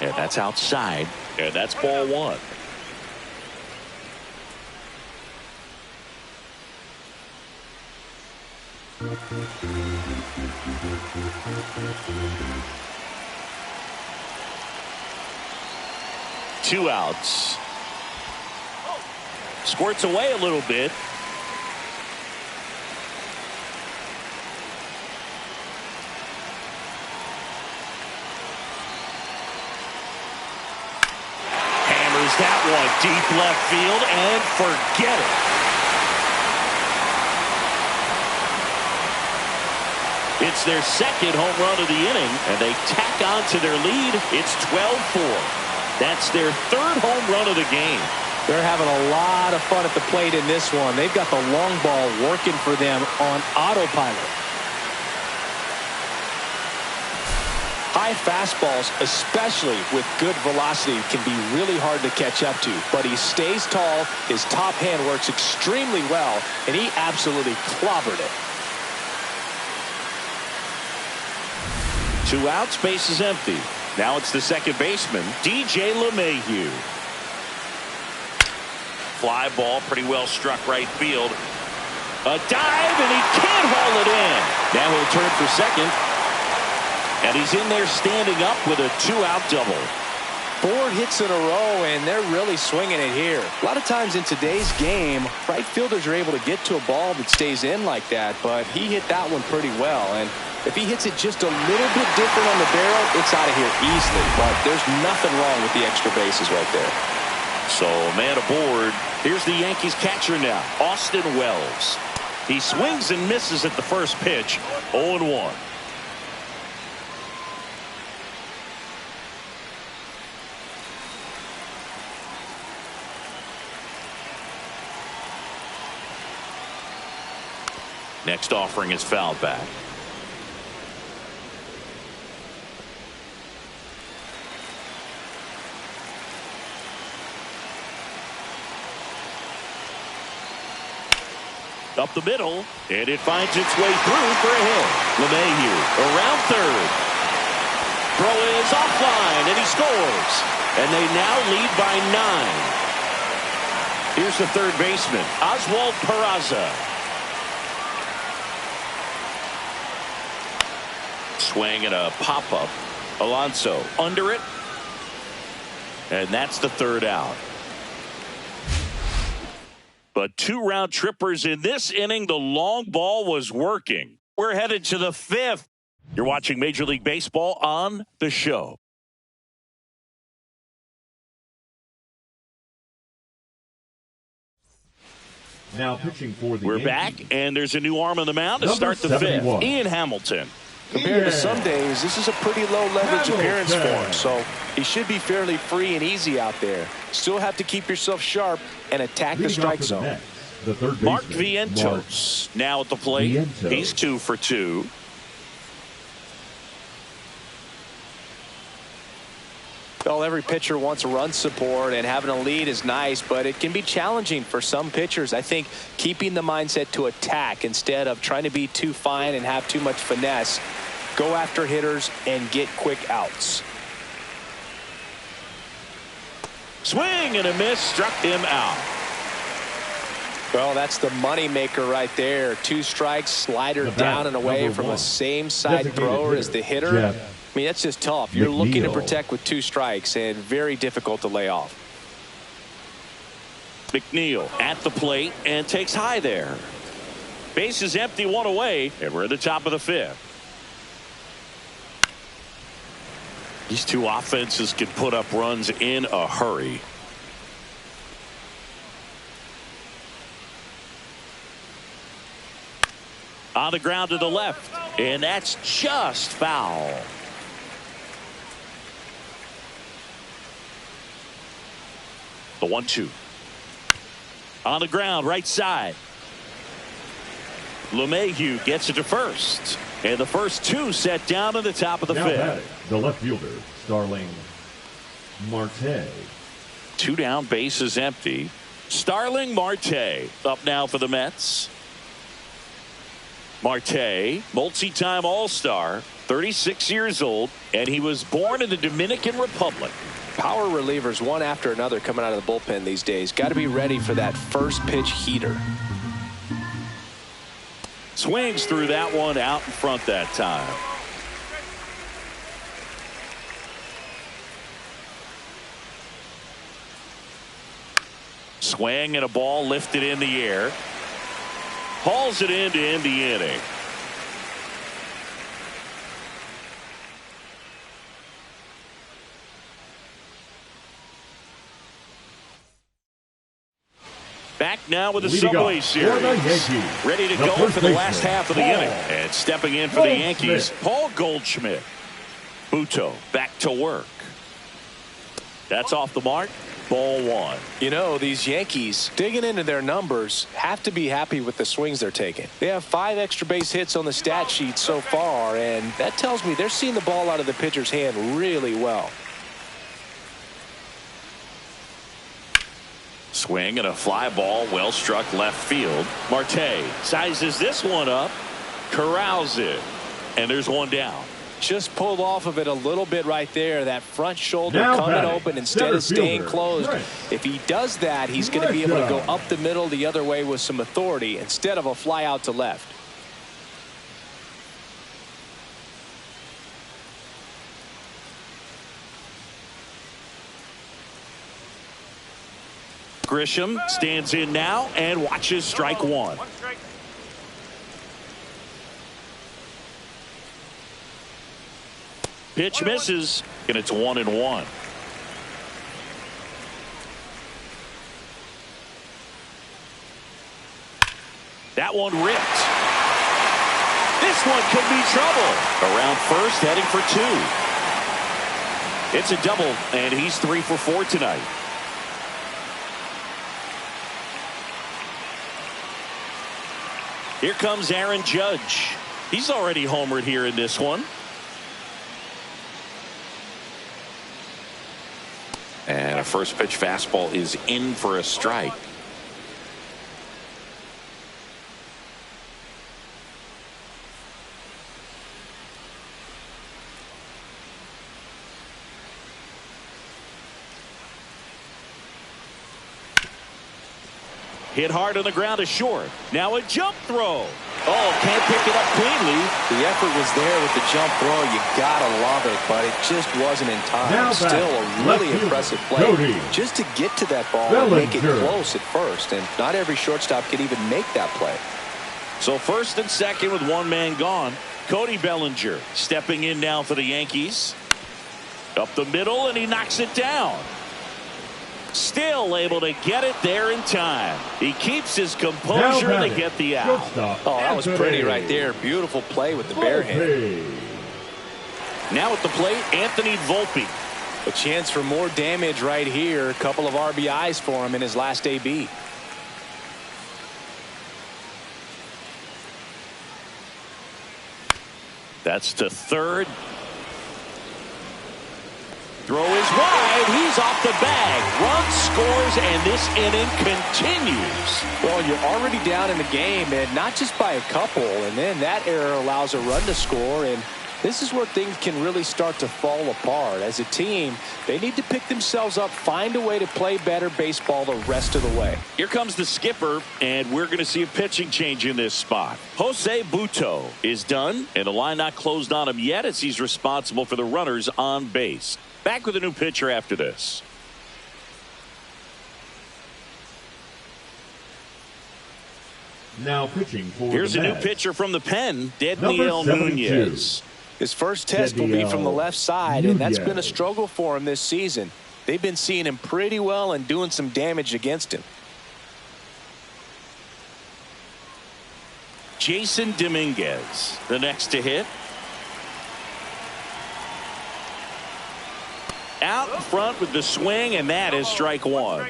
And that's outside. And that's ball 1. Two outs. Squirts away a little bit. Hammers that one deep left field and forget it. It's their second home run of the inning, and they tack on to their lead. It's 12-4. That's their 3rd home run of the game. They're having a lot of fun at the plate in this one. They've got the long ball working for them on autopilot. High fastballs, especially with good velocity, can be really hard to catch up to. But he stays tall, his top hand works extremely well, and he absolutely clobbered it. 2 outs, base is empty. Now it's the second baseman, DJ LeMahieu. Fly ball, pretty well struck right field. A dive, and he can't haul it in. Now he'll turn for second. And he's in there standing up with a 2-out double. 4 hits in a row, and they're really swinging it here. A lot of times in today's game, right fielders are able to get to a ball that stays in like that, but he hit that one pretty well. And if he hits it just a little bit different on the barrel, it's out of here easily. But there's nothing wrong with the extra bases right there. So, man aboard. Here's the Yankees catcher now, Austin Wells. He swings and misses at the first pitch, 0-1. Next offering is fouled back. Up the middle, and it finds its way through for a hit. LeMahieu around third. Throw is offline, and he scores. And they now lead by 9. Here's the third baseman, Oswald Peraza. Swing and a pop-up. Alonso under it. And that's the 3rd out. But 2 round trippers in this inning. The long ball was working. We're headed to the 5th. You're watching Major League Baseball on The Show. Now pitching for the We're Yankees. back, and there's a new arm on the mound to Number start the 71. fifth. Ian Hamilton. Compared to some days, this is a pretty low leverage appearance for him, so he should be fairly free and easy out there. Still have to keep yourself sharp and attack the strike zone. Next, the third Mark baseman, Vientos now at the plate. Vientos. He's 2 for 2. Well, every pitcher wants run support, and having a lead is nice, but it can be challenging for some pitchers. I think keeping the mindset to attack instead of trying to be too fine and have too much finesse. Go after hitters and get quick outs. Swing and a miss, struck him out. Well, that's the money maker right there. 2 strikes, slider down and away from the same side thrower as the hitter. Jeff. I mean, that's just tough. You're looking to McNeil. protect with 2 strikes and very difficult to lay off. McNeil at the plate and takes high there. Base is empty, 1 away, and we're at the top of the 5th. These 2 offenses can put up runs in a hurry. On the ground to the left, and that's just foul. The 1-2. On the ground, right side. LeMahieu gets it to first. And the first 2 set down at the top of the Now 5th. batting, the left fielder, Starling Marte. 2 down, bases empty. Starling Marte up now for the Mets. Marte, multi-time All-Star, 36 years old, and he was born in the Dominican Republic. Power relievers one after another coming out of the bullpen these days. Got to be ready for that first pitch heater. Swings through that one out in front that time. Swing and a ball lifted in the air. Hauls it in to end the inning. Back now with the Subway Series. Ready to go for the last half of the inning. And stepping in for the Yankees, Paul Goldschmidt. Buto back to work. That's off the mark. Ball 1. You know, these Yankees, digging into their numbers, have to be happy with the swings they're taking. They have 5 extra base hits on the stat sheet so far, and that tells me they're seeing the ball out of the pitcher's hand really well. Swing and a fly ball, well struck left field. Marte sizes this one up, corrals it, and there's 1 down. Just pulled off of it a little bit right there. That front shoulder Now coming batting, open instead center of staying fielder, closed. Chris. If he does that, he's going to be able to go up the middle the other way with some authority instead of a fly out to left. Grisham stands in now and watches strike 1. Pitch misses, and it's 1-1. That one ripped. This one could be trouble. Around first, heading for 2. It's a double, and he's 3 for 4 tonight. Here comes Aaron Judge. He's already homered here in this one. And a first pitch fastball is in for a strike. Hit hard on the ground to short. Now a jump throw. Oh, can't pick it up cleanly. The effort was there with the jump throw. You gotta love it, but it just wasn't in time. Now Still a really impressive play. Cody Just to get to that ball and make it close at first, and not every shortstop can even make that play. So first and second with 1 man gone. Cody Bellinger stepping in now for the Yankees. Up the middle, and he knocks it down. Still able to get it there in time. He keeps his composure to get the out. Oh, that was pretty right there. Beautiful play with the bare hand. Now at the plate, Anthony Volpe. A chance for more damage right here. A couple of RBIs for him in his last AB. That's to third. Throw is wide. He's off the bag. Run scores, and this inning continues. Well, you're already down in the game, and not just by a couple. And then that error allows a run to score, and this is where things can really start to fall apart. As a team, they need to pick themselves up, find a way to play better baseball the rest of the way. Here comes the skipper, and we're going to see a pitching change in this spot. Jose Buto is done, and the line not closed on him yet as he's responsible for the runners on base. Back with a new pitcher after this. Now pitching for Here's a new pitcher from the pen, Dedniel Nunez. His first test will be from the left side, and that's been a struggle for him this season. They've been seeing him pretty well and doing some damage against him. Jason Dominguez, the next to hit. Out in front with the swing, and that is strike one.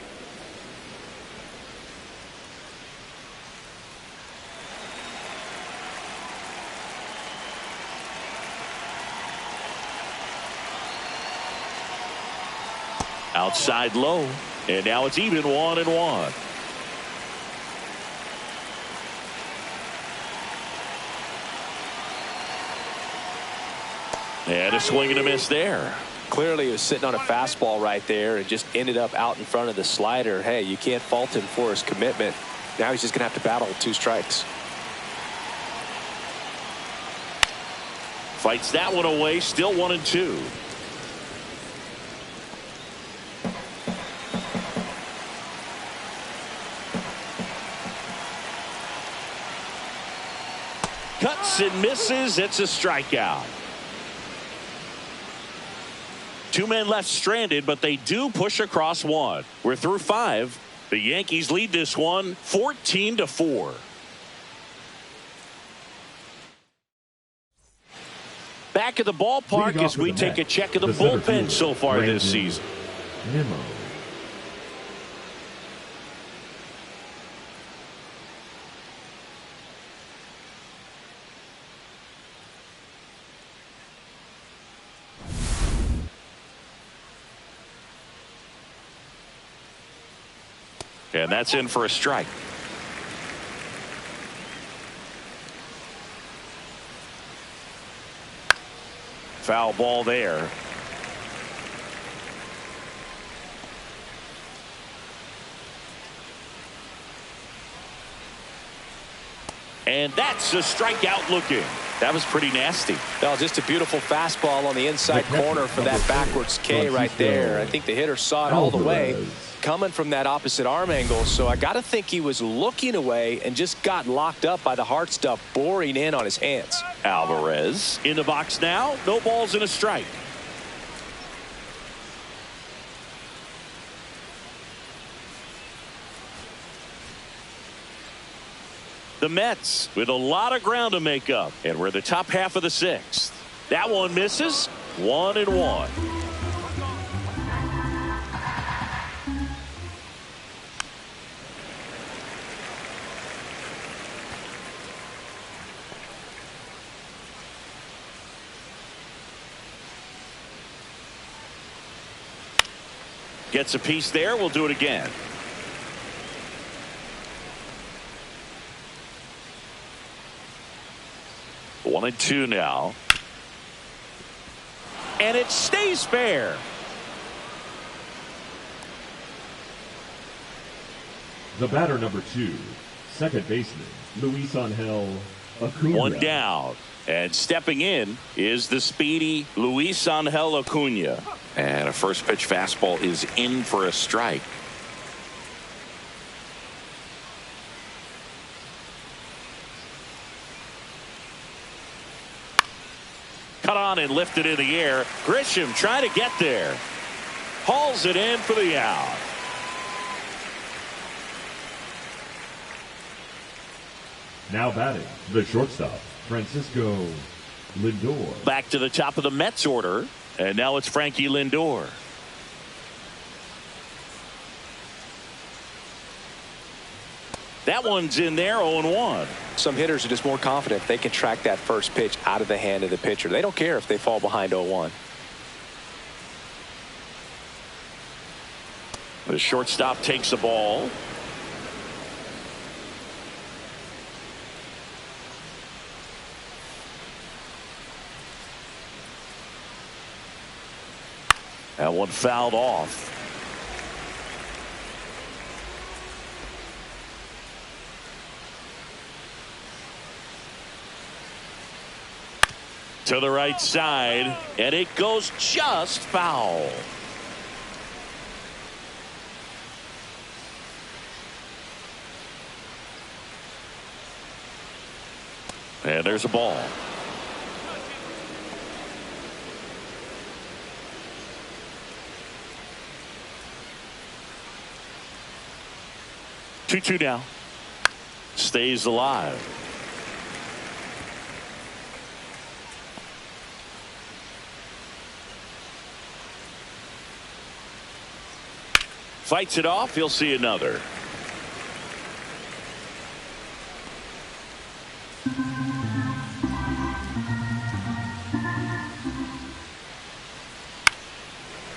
Outside low, and now it's even 1-1. And a swing and a miss there. Clearly, he was sitting on a fastball right there and just ended up out in front of the slider. Hey, you can't fault him for his commitment. Now he's just going to have to battle with 2 strikes. Fights that one away, still 1-2. Cuts and misses. It's a strikeout. 2 men left stranded, but they do push across 1. We're through 5. The Yankees lead this one 14-4. Back at the ballpark as we take a check of the bullpen so far this season. Memo. And that's in for a strike. Foul ball there. And that's a strikeout looking. That was pretty nasty. Well, just a beautiful fastball on the inside corner for that backwards K right there. I think the hitter saw it all the way coming from that opposite arm angle. So I got to think he was looking away and just got locked up by the hard stuff boring in on his hands. Alvarez in the box now. No balls and a strike. The Mets with a lot of ground to make up, and we're the top half of the 6th. That one misses. 1-1. Gets a piece there. We'll do it again. One and two now. And it stays fair. The batter number 2, second baseman, Luis Angel Acuna. One down. And stepping in is the speedy Luis Angel Acuna. And a first pitch fastball is in for a strike. Cut on and lifted in the air. Grisham trying to get there. Hauls it in for the out. Now batting, the shortstop, Francisco Lindor. Back to the top of the Mets order, and now it's Frankie Lindor. That one's in there, 0-1. Some hitters are just more confident if they can track that first pitch out of the hand of the pitcher. They don't care if they fall behind 0-1. The shortstop takes the ball. That one fouled off. To the right side, and it goes just foul. And there's a ball. Two now. Stays alive. Fights it off. He'll see another.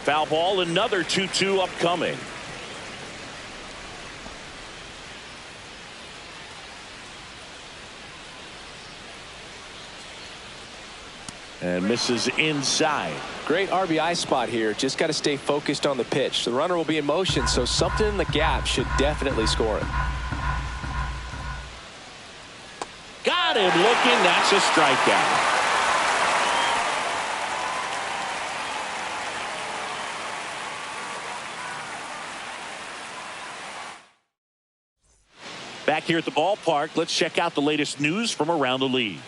Foul ball, another 2-2 upcoming. And misses inside. Great RBI spot here. Just got to stay focused on the pitch. The runner will be in motion, so something in the gap should definitely score it. Got him looking. That's a strikeout. Back here at the ballpark, let's check out the latest news from around the league.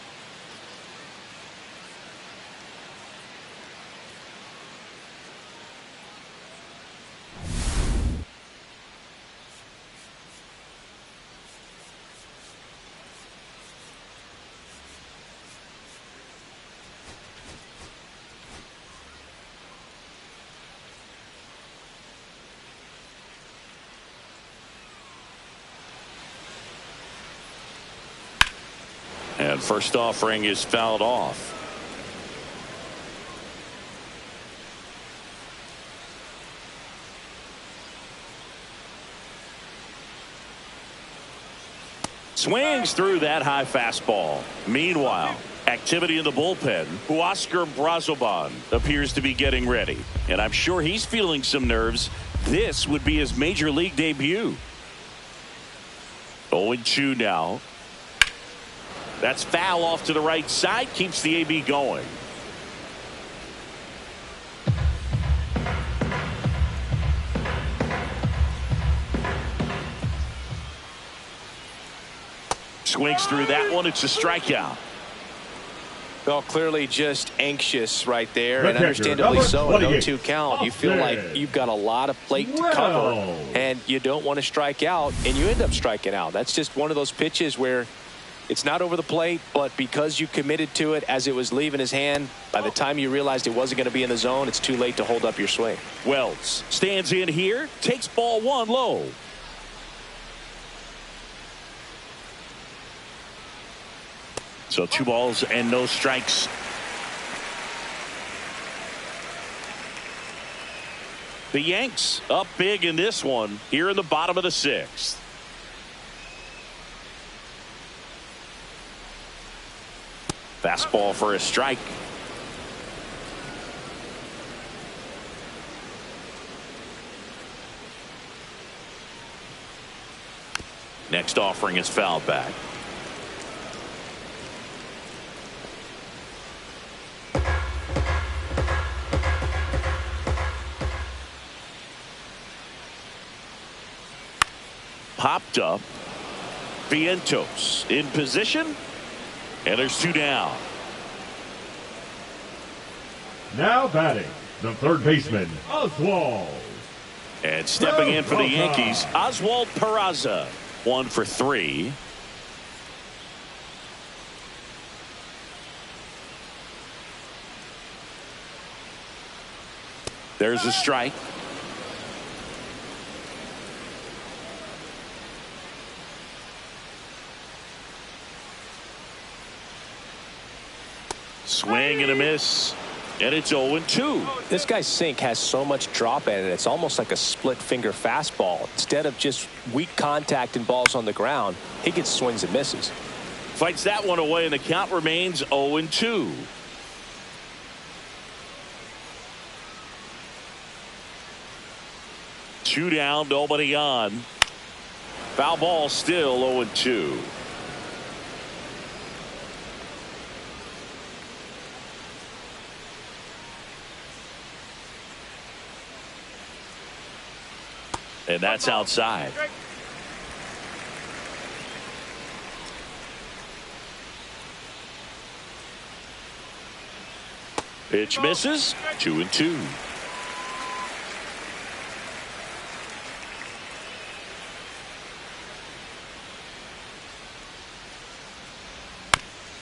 And first offering is fouled off. Swings through that high fastball. Meanwhile, activity in the bullpen. Huascar Brazoban appears to be getting ready. And I'm sure he's feeling some nerves. This would be his major league debut. 0-2 now. That's foul off to the right side. Keeps the AB going. Swings through that one. It's a strikeout. Well, clearly just anxious right there, and understandably so. An 0-2 count, you feel like you've got a lot of plate to cover, and you don't want to strike out, and you end up striking out. That's just one of those pitches where it's not over the plate, but because you committed to it as it was leaving his hand, by the time you realized it wasn't going to be in the zone, it's too late to hold up your swing. Wells stands in here, takes ball one low. So 2 balls and no strikes. The Yanks up big in this one here in the bottom of the 6th. Fastball for a strike. Next offering is fouled back. Popped up. Vientos in position. And there's 2 down. Now batting, the third baseman, Oswald. And stepping in for the Yankees, Oswald Peraza. 1 for 3. There's a strike. Swing and a miss. And it's 0-2. This guy's sink has so much drop in it. It's almost like a split finger fastball. Instead of just weak contact and balls on the ground, he gets swings and misses. Fights that one away, and the count remains 0-2. Two down, nobody on. Foul ball, still 0-2. And that's outside. Pitch misses. 2-2.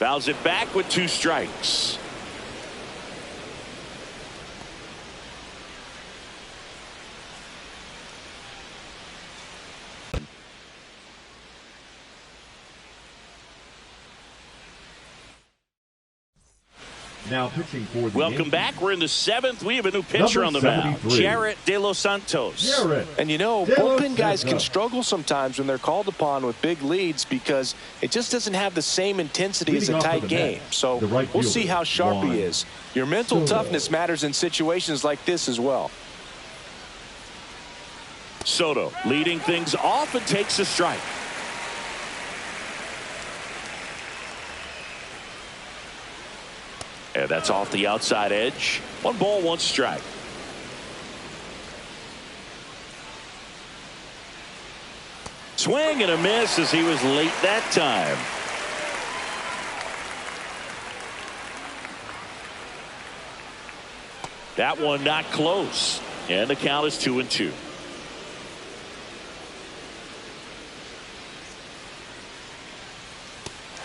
Fouls it back with 2 strikes. Now pitching for the Welcome Yankees. back. We're in the 7th. We have a new pitcher on the mound, Jarrett De Los Santos. And you know, bullpen guys can struggle sometimes when they're called upon with big leads because it just doesn't have the same intensity as a tight game. So we'll see how sharp he is. Your mental toughness matters in situations like this as well. Soto leading things off and takes a strike. And that's off the outside edge. 1 ball, 1 strike. Swing and a miss as he was late that time. That one not close. And the count is 2-2.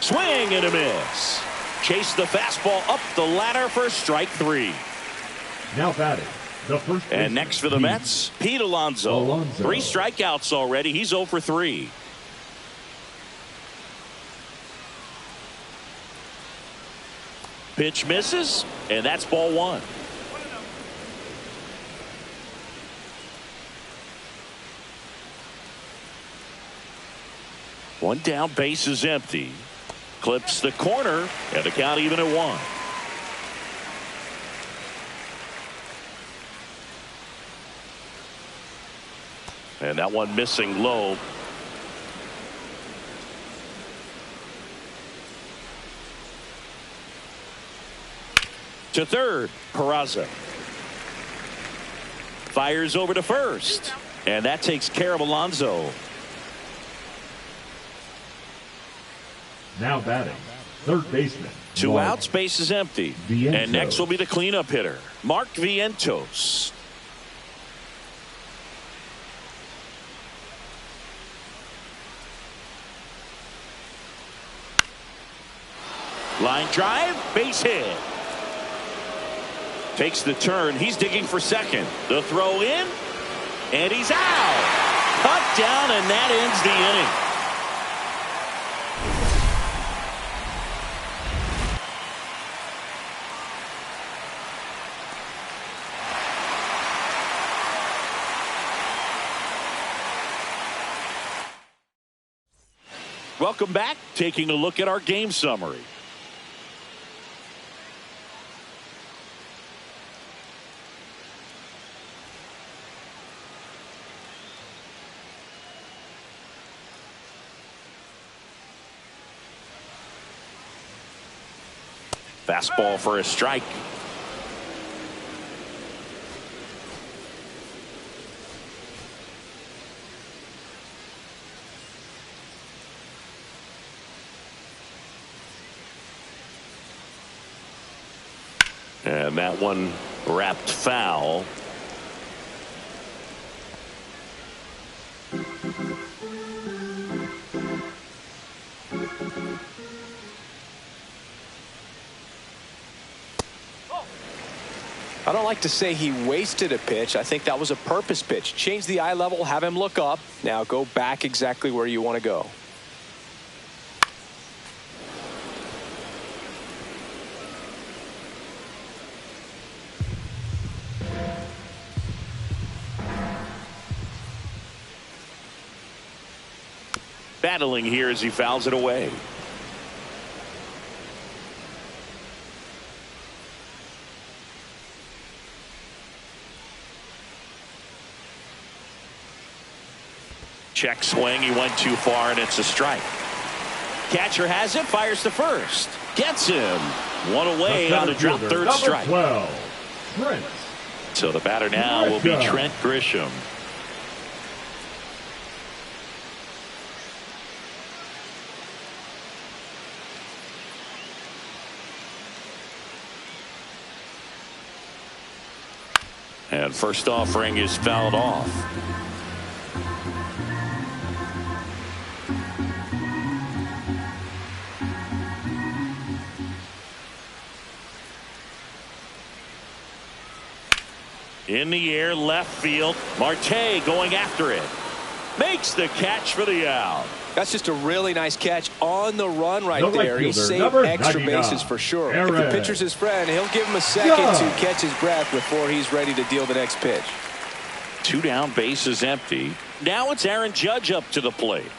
Swing and a miss. Chase the fastball up the ladder for strike 3. Now batting, the first. And next for the Mets, Pete Alonso. 3 strikeouts already. He's 0 for 3. Pitch misses, and that's ball 1. One down, base is empty. Clips the corner, and the count even at 1. And that one missing low. To third, Peraza. Fires over to first. And that takes care of Alonso. Now batting, third baseman. 2 outs, base is empty. Vientos. And next will be the cleanup hitter, Mark Vientos. Line drive, base hit. Takes the turn. He's digging for second. The throw in, and he's out. Cut down, and that ends the inning. Welcome back. Taking a look at our game summary. Fastball for a strike. And that one wrapped foul. I don't like to say he wasted a pitch. I think that was a purpose pitch. Change the eye level, have him look up. Now go back exactly where you want to go. Battling here as he fouls it away. Check swing. He went too far, and it's a strike. Catcher has it, fires to first. Gets him. One away on a drop third strike. 12, Trent. So the batter now will be Trent Grisham. And first offering is fouled off. In the air, left field. Marte going after it. Makes the catch for the out. That's just a really nice catch on the run right there. He saved extra bases for sure. If the pitcher's his friend, he'll give him a second to catch his breath before he's ready to deal the next pitch. 2 down, bases empty. Now it's Aaron Judge up to the plate.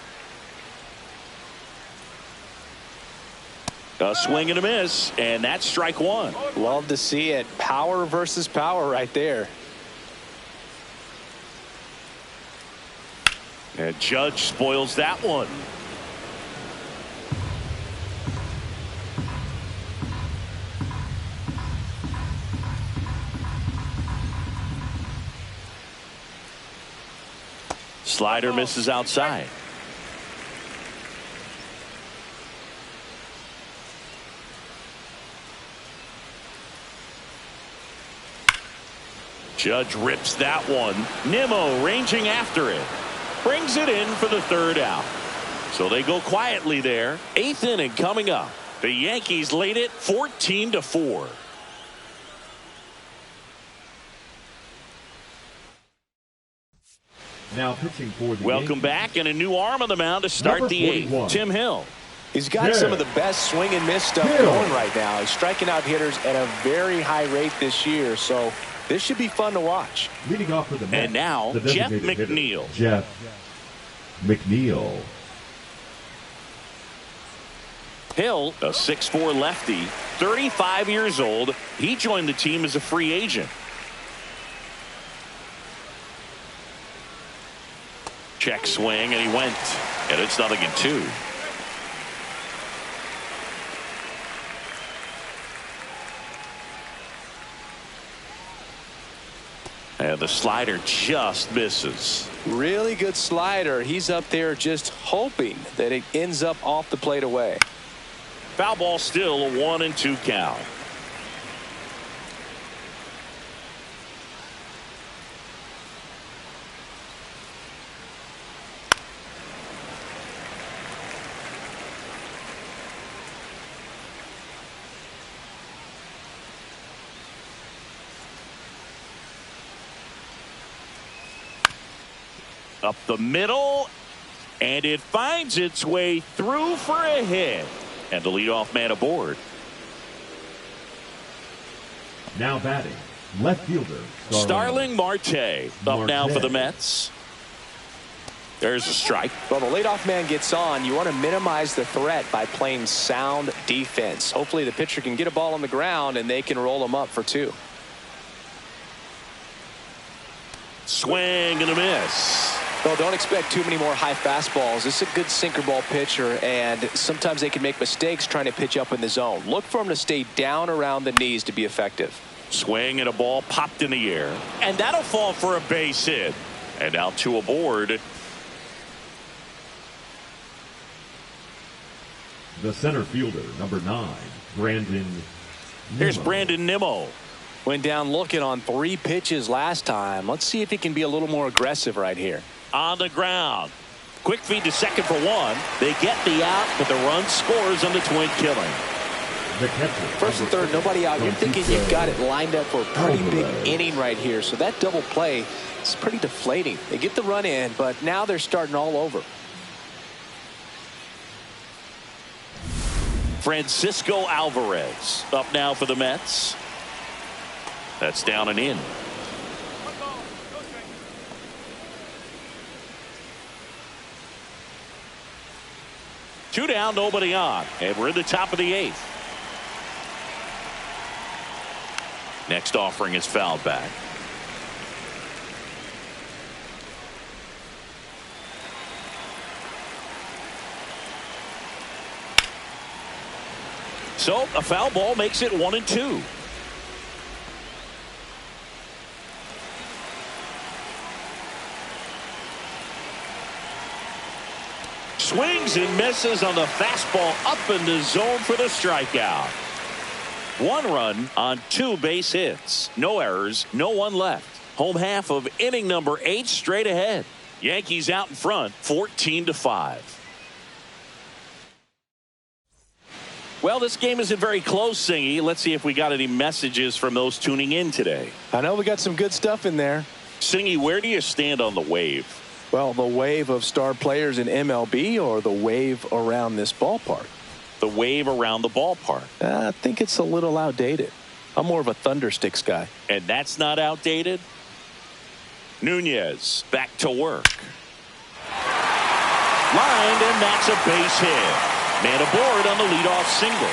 A swing and a miss, and that's strike one. Love to see it. Power versus power right there. And Judge spoils that one. Slider misses outside. Judge rips that one. Nimmo ranging after it. Brings it in for the third out. So they go quietly there. 8th inning coming up. The Yankees lead it 14-4. Now pitching for the Welcome Yankees. back, and a new arm on the mound to start the 8th. Tim Hill. He's got some of the best swing and miss stuff going right now. He's striking out hitters at a very high rate this year, so this should be fun to watch. Leading off for the Mets, and now Jeff McNeil. Jeff McNeil. Hill, a 6'4" lefty, 35 years old. He joined the team as a free agent. Check swing, and he went. And it's 0-2. And the slider just misses. Really good slider. He's up there just hoping that it ends up off the plate away. Foul ball, still a 1-2 count. Up the middle, and it finds its way through for a hit. And the leadoff man aboard. Now batting, left fielder Starling Marte. Up now for the Mets. There's a strike. Well, the leadoff man gets on. You want to minimize the threat by playing sound defense. Hopefully the pitcher can get a ball on the ground and they can roll him up for 2. Swing and a miss. Well, don't expect too many more high fastballs. This is a good sinker ball pitcher, and sometimes they can make mistakes trying to pitch up in the zone. Look for him to stay down around the knees to be effective. Swing and a ball popped in the air, and that'll fall for a base hit. And now 2 aboard. The center fielder, number 9, Brandon Nimmo. Here's Brandon Nimmo. Went down looking on 3 pitches last time. Let's see if he can be a little more aggressive right here. On the ground. Quick feed to second for 1. They get the out, but the run scores on the twin killing. The catcher. First and third, nobody out. You're thinking you've got it lined up for a pretty big inning right here. So that double play is pretty deflating. They get the run in, but now they're starting all over. Francisco Alvarez up now for the Mets. That's down and in. Two down, nobody on, and we're in the top of the eighth. Next offering is fouled back. So a foul ball makes it 1-2. Swings and misses on the fastball up in the zone for the strikeout. One run on 2 base hits. No errors, no one left. Home half of inning number 8 straight ahead. Yankees out in front 14-5. Well, this game isn't very close, Singy. Let's see if we got any messages from those tuning in today. I know we got some good stuff in there. Singy, where do you stand on the wave? Well, the wave of star players in MLB or the wave around this ballpark? The wave around the ballpark. I think it's a little outdated. I'm more of a Thundersticks guy. And that's not outdated? Nunez back to work. Lined, and that's a base hit. Man aboard on the leadoff single.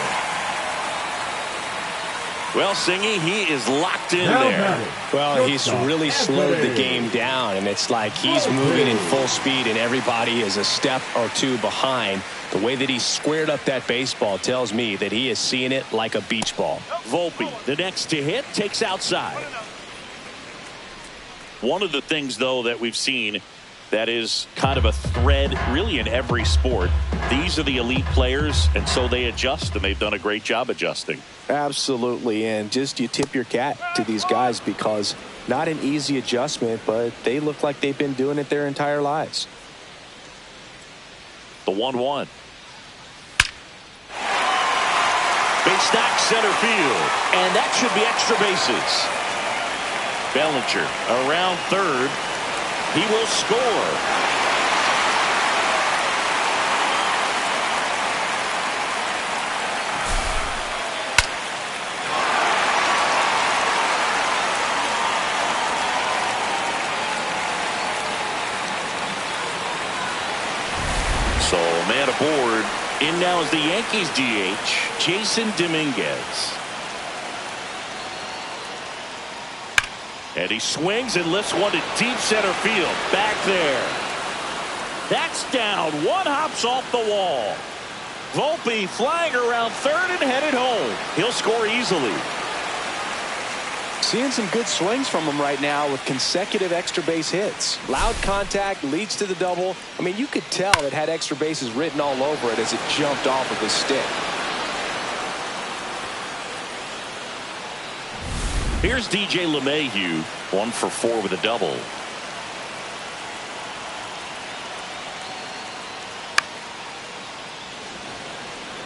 Well, Singy, he is locked in there. Well, he's really slowed the game down, and it's like he's moving in full speed, and everybody is a step or two behind. The way that he squared up that baseball tells me that he is seeing it like a beach ball. Volpe, the next to hit, takes outside. One of the things, though, that we've seen that is kind of a thread really in every sport. These are the elite players, and so they adjust, and they've done a great job adjusting. Absolutely, and just you tip your cap to these guys because not an easy adjustment, but they look like they've been doing it their entire lives. The 1-1. Base knock center field, and that should be extra bases. Bellinger around third. He will score. So man aboard. In now is the Yankees DH, Jason Dominguez. And he swings and lifts one to deep center field. Back there. That's down. One hops off the wall. Volpe flying around third and headed home. He'll score easily. Seeing some good swings from him right now with consecutive extra base hits. Loud contact leads to the double. I mean, you could tell it had extra bases written all over it as it jumped off of his stick. Here's DJ LeMahieu, 1 for 4 with a double.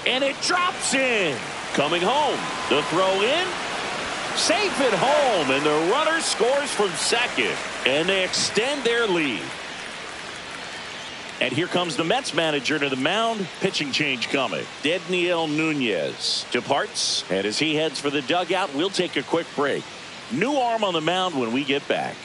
And it drops in. Coming home. The throw in. Safe at home. And the runner scores from second. And they extend their lead. And here comes the Mets manager to the mound. Pitching change coming. Dedniel Nunez departs. And as he heads for the dugout, we'll take a quick break. New arm on the mound when we get back.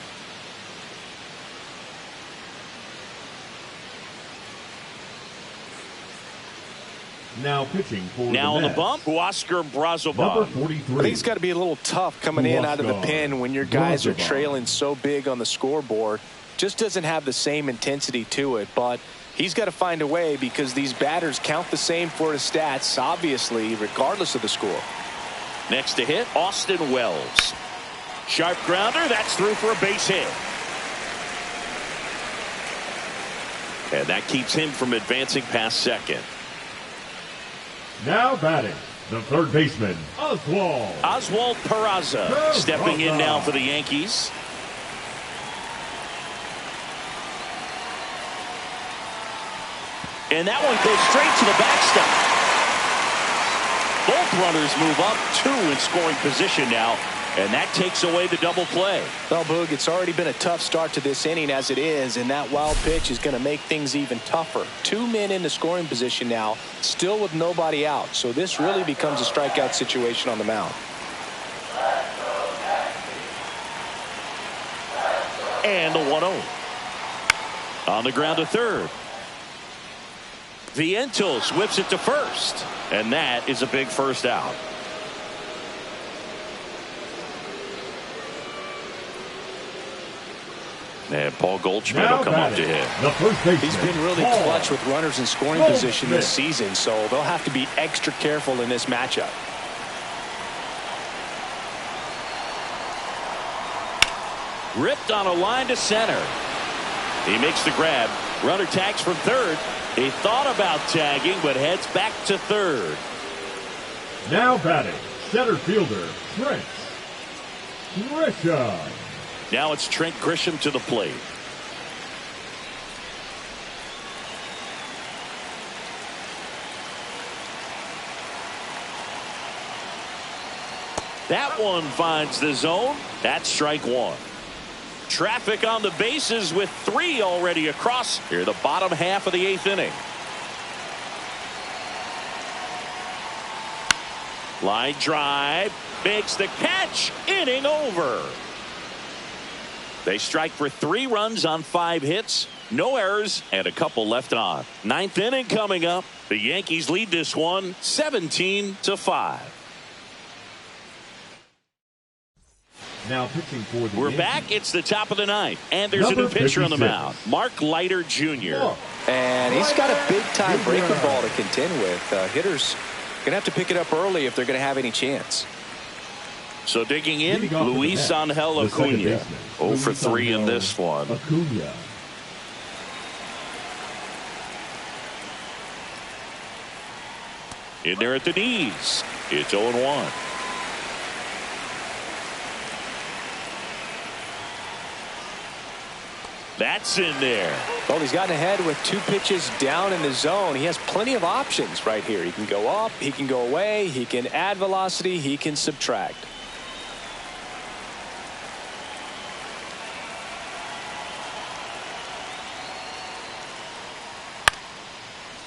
Now pitching for now on the Mets, bump, Huascar Brazoban. number 43. I think it's got to be a little tough coming in out of the pen when your guys are trailing so big on the scoreboard. Just doesn't have the same intensity to it, but he's got to find a way because these batters count the same for his stats, obviously, regardless of the score. Next to hit, Austin Wells. Sharp grounder, that's through for a base hit. And that keeps him from advancing past second. Now batting, the third baseman, Oswald Peraza stepping in now for the Yankees. And that one goes straight to the backstop. Both runners move up, 2 in scoring position now, and that takes away the double play. Well, Boog, it's already been a tough start to this inning as it is, and that wild pitch is going to make things even tougher. 2 men in the scoring position now, still with nobody out, so this really becomes a strikeout situation on the mound. And the 1-0. On the ground to third. Vientos whips it to first, and that is a big first out. And Paul Goldschmidt will come up to hit. He's been really clutch with runners in scoring position this season, so they'll have to be extra careful in this matchup. Ripped on a line to center. He makes the grab. Runner tags from third. He thought about tagging, but heads back to third. Now batting, center fielder, Trent Grisham. Now it's Trent Grisham to the plate. That one finds the zone. That's strike 1. Traffic on the bases with 3 already across here, the bottom half of the 8th inning. Line drive, makes the catch, inning over. They strike for 3 runs on 5 hits, no errors, and a couple left on. 9th inning coming up. The Yankees lead this one 17-5. Now pitching for the We're Yankees. back. It's the top of the 9th, and there's a new pitcher on the mound, Mark Leiter Jr. And he's got a big-time breaking ball to contend with. Hitters going to have to pick it up early if they're going to have any chance. So digging in, Luis Angel Acuna. 0 for 3 in this one. Acuna. In there at the knees. It's 0-1. That's in there. Well, he's gotten ahead with 2 pitches down in the zone. He has plenty of options right here. He can go up, he can go away, he can add velocity, he can subtract.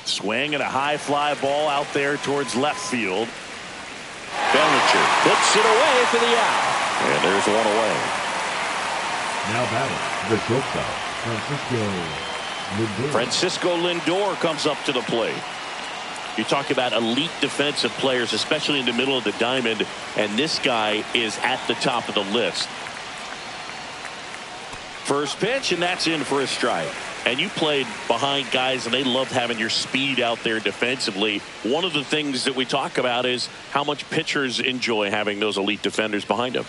Swing and a high fly ball out there towards left field. Bellinger puts it away for the out. And there's one away. Now batting, the shortstop, Francisco Lindor comes up to the plate. You talk about elite defensive players, especially in the middle of the diamond, and this guy is at the top of the list. First pitch, and that's in for a strike. And you played behind guys, and they loved having your speed out there defensively. One of the things that we talk about is how much pitchers enjoy having those elite defenders behind them.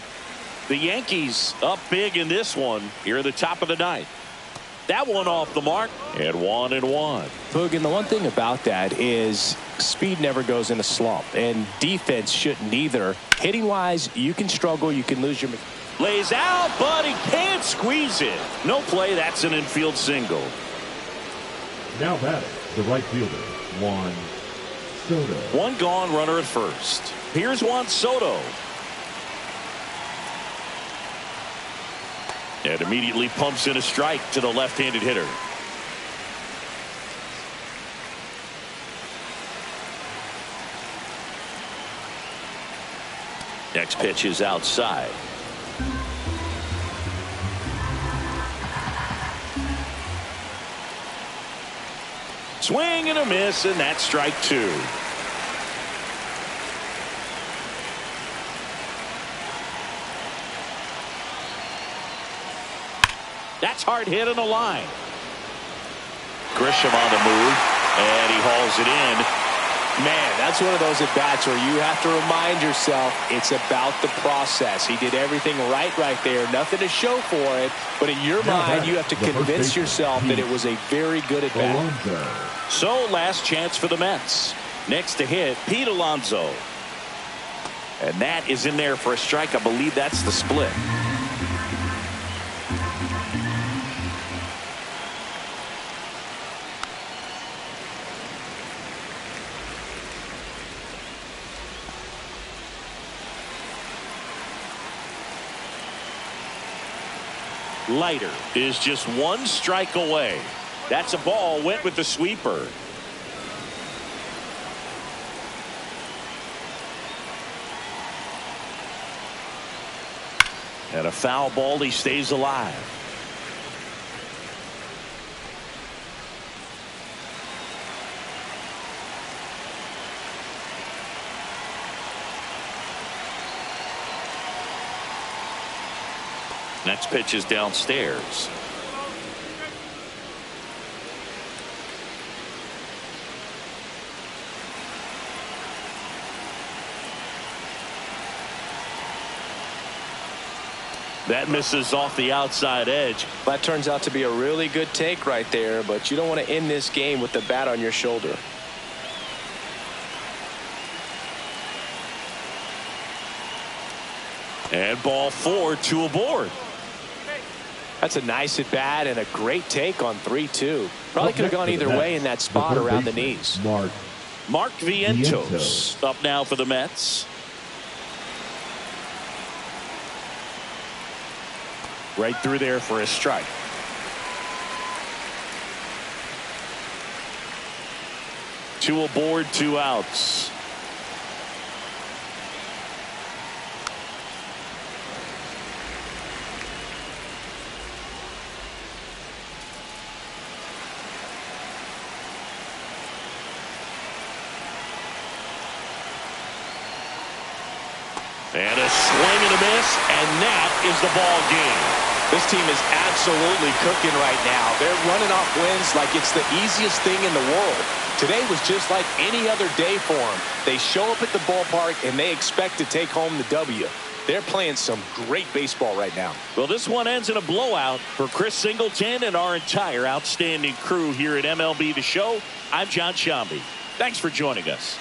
The Yankees up big in this one here at the top of the 9th. That one off the mark, and 1-1. Boog, and the one thing about that is speed never goes in a slump, and defense shouldn't either. Hitting wise, you can struggle, you can lose your. Lays out, but he can't squeeze it. No play. That's an infield single. Now batting, the right fielder, Juan Soto. One gone, runner at first. Here's Juan Soto. And immediately pumps in a strike to the left-handed hitter. Next pitch is outside. Swing and a miss, and that's strike 2. That's hard hit on the line. Grisham on the move, and he hauls it in. Man, that's one of those at-bats where you have to remind yourself it's about the process. He did everything right there. Nothing to show for it, but in your mind, you have to convince yourself that it was a very good at-bat. So, last chance for the Mets. Next to hit, Pete Alonso. And that is in there for a strike. I believe that's the split. Leiter is just one strike away. That's a ball. Went with the sweeper. And a foul ball. He stays alive. Next pitch is downstairs. That misses off the outside edge. That turns out to be a really good take right there, but you don't want to end this game with the bat on your shoulder. And ball 4, 2 aboard. That's a nice at bat and a great take on 3-2. Probably could have gone either way in that spot around the knees. Mark Vientos up now for the Mets. Right through there for a strike. Two aboard, 2 outs. And a swing and a miss, and that is the ball game. This team is absolutely cooking right now. They're running off wins like it's the easiest thing in the world. Today was just like any other day for them. They show up at the ballpark and they expect to take home the W. They're playing some great baseball right now. Well, this one ends in a blowout for Chris Singleton and our entire outstanding crew here at MLB The Show. I'm John Shambi. Thanks for joining us.